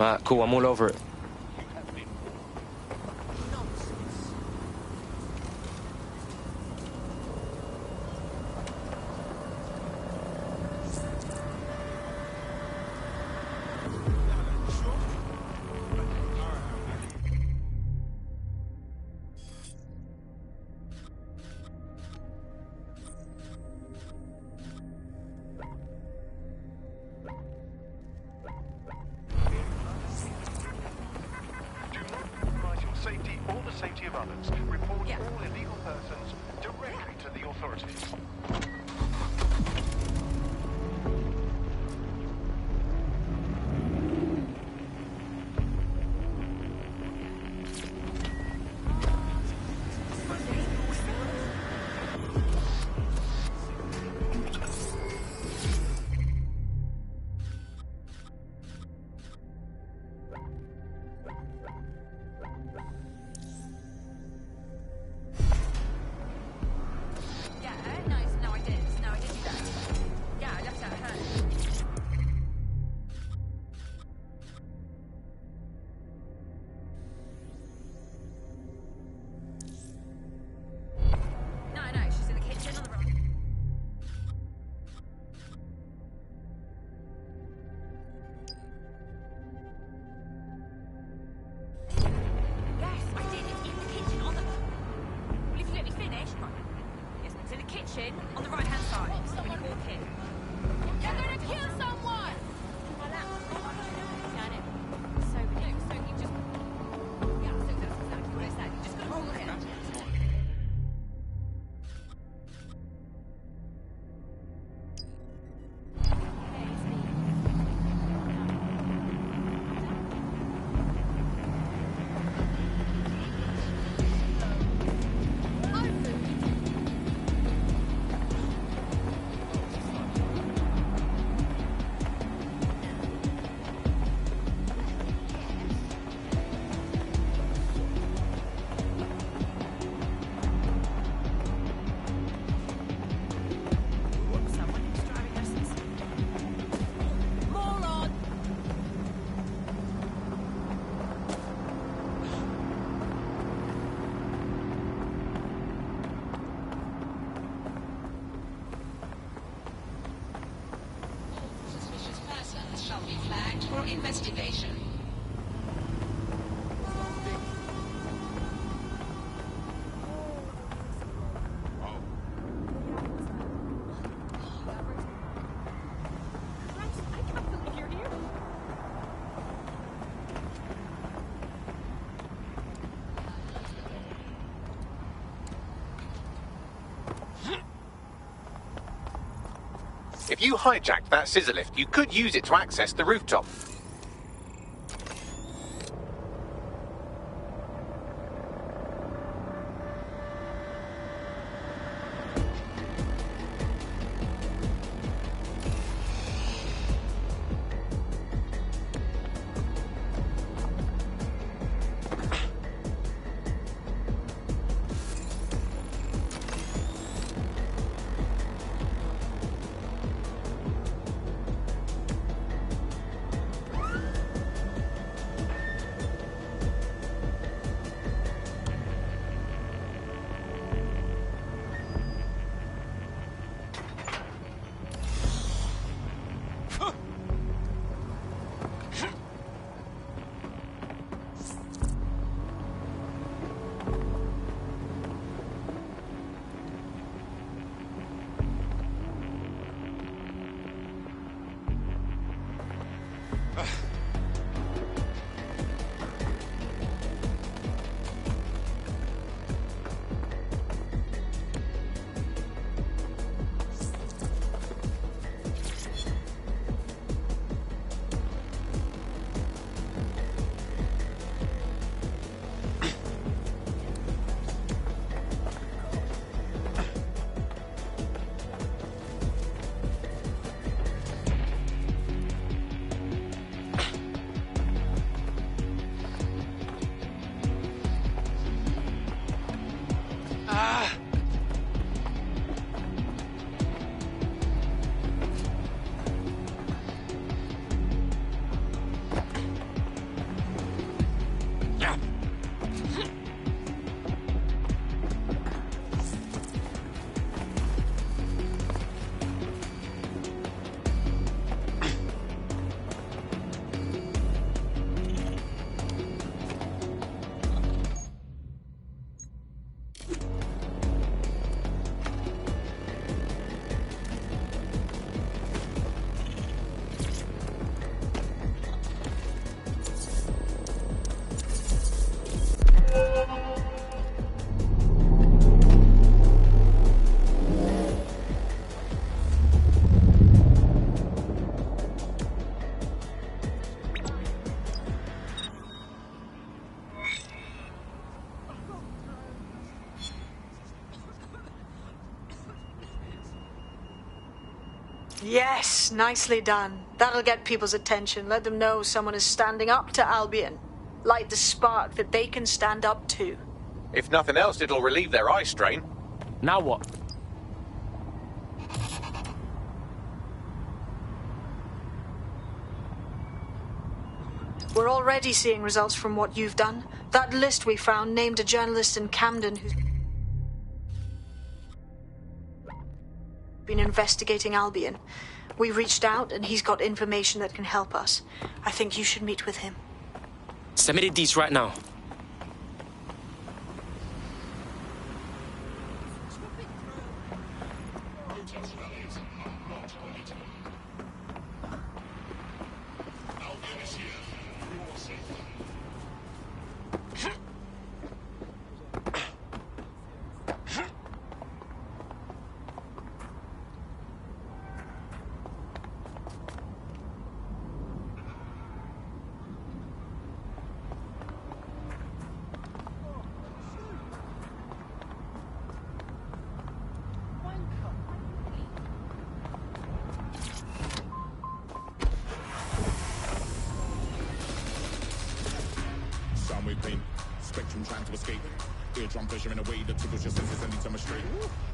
Alright, cool, I'm all over it. for investigation. If you hijacked that scissor lift, you could use it to access the rooftop. Yes, nicely done. That'll get people's attention. Let them know someone is standing up to Albion. Light the spark that they can stand up to. If nothing else, it'll relieve their eye strain. Now what? We're already seeing results from what you've done. That list we found named a journalist in Camden who's been investigating Albion. We reached out and he's got information that can help us. I think you should meet with him. Send me the deets right now. Spectrum trying to escape. Eardrum pressure in a way that tickles your senses and leads them astray.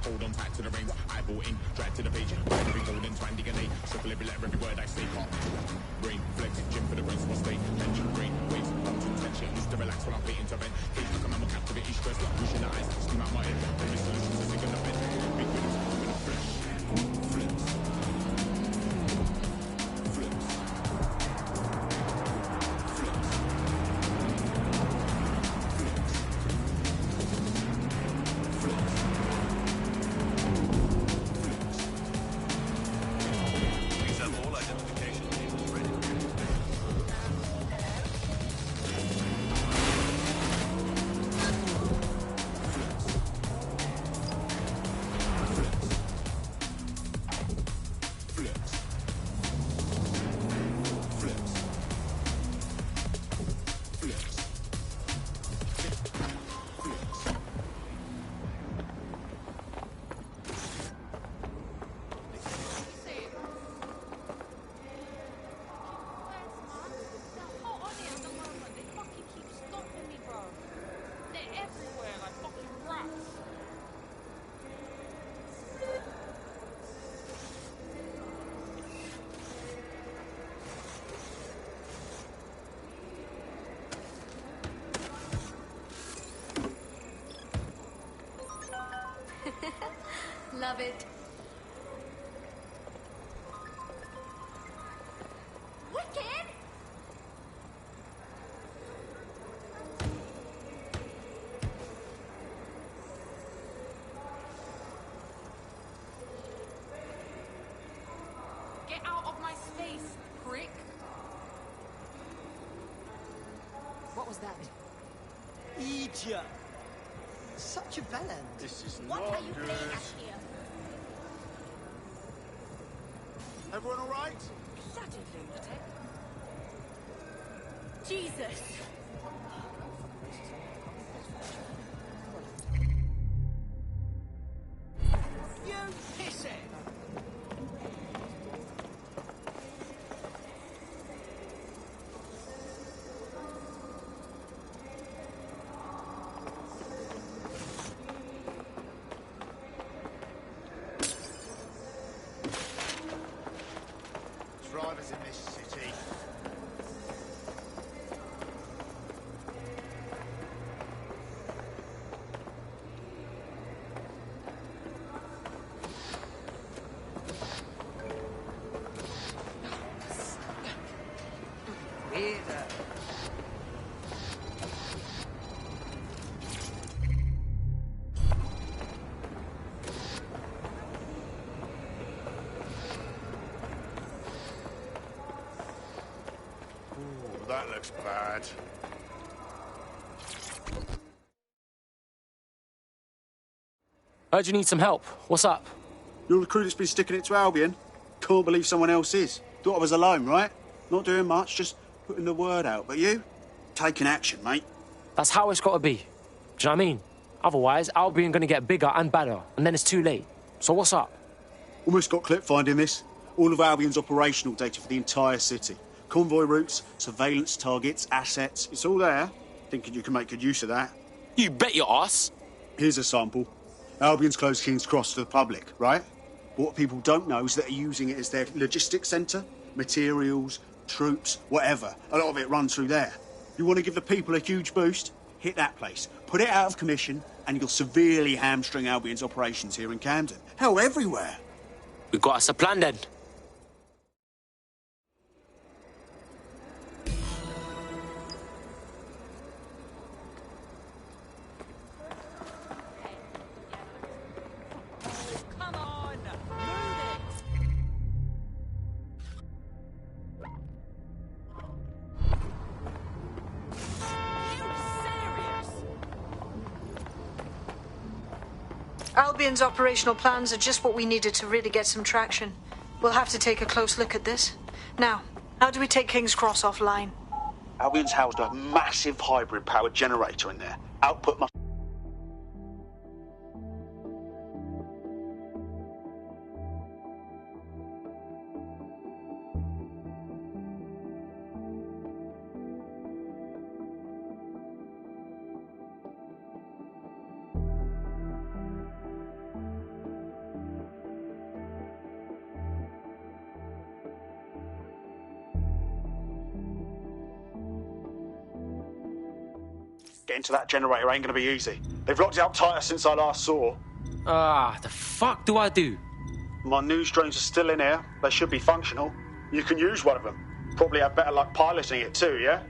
Hold on tight to the reins, eyeball in, drag to the page. Every gold entwined DNA, triple every letter, every word I say. Can't brain flex, gym for the brains, must stay. Tension, brain waves, comes in tension. Used to relax when I'm paying to vent. Cage like a mammal, captivating stress. Pushing the eyes, steam out my head. Every solution to sick in the bed. Big winners, with a flesh. Flips. Flips. it. Wicked! Get out of my space, prick. What was that? Idiot! Such a bellend. This is What not are you good. playing at here? Everyone all right? Bloody lunatic. Jesus! You piss it! Drivers in this city. Weirder. Ooh, that looks bad. Heard you need some help. What's up? You're the crew that's been sticking it to Albion? Can't believe someone else is. Thought I was alone, right? Not doing much, just putting the word out. But you? Taking action, mate. That's how it's got to be. Do you know what I mean? Otherwise, Albion gonna get bigger and badder, and then it's too late. So what's up? Almost got clip finding this. All of Albion's operational data for the entire city. Convoy routes, surveillance targets, assets. It's all there. Thinking you can make good use of that. You bet your ass. Here's a sample. Albion's closed King's Cross to the public, right? But what people don't know is that they're using it as their logistics centre. Materials, troops, whatever. A lot of it runs through there. You want to give the people a huge boost? Hit that place. Put it out of commission, and you'll severely hamstring Albion's operations here in Camden. Hell, everywhere. We got us a plan then. Come on! Move Albion's operational plans are just what we needed to really get some traction. We'll have to take a close look at this. Now, how do we take King's Cross offline? Albion's housed a massive hybrid-powered generator in there. Output must... Getting to that generator ain't gonna be easy. They've locked it up tighter since I last saw. The fuck do I do? My news drones are still in here. They should be functional. You can use one of them. Probably have better luck piloting it too, yeah?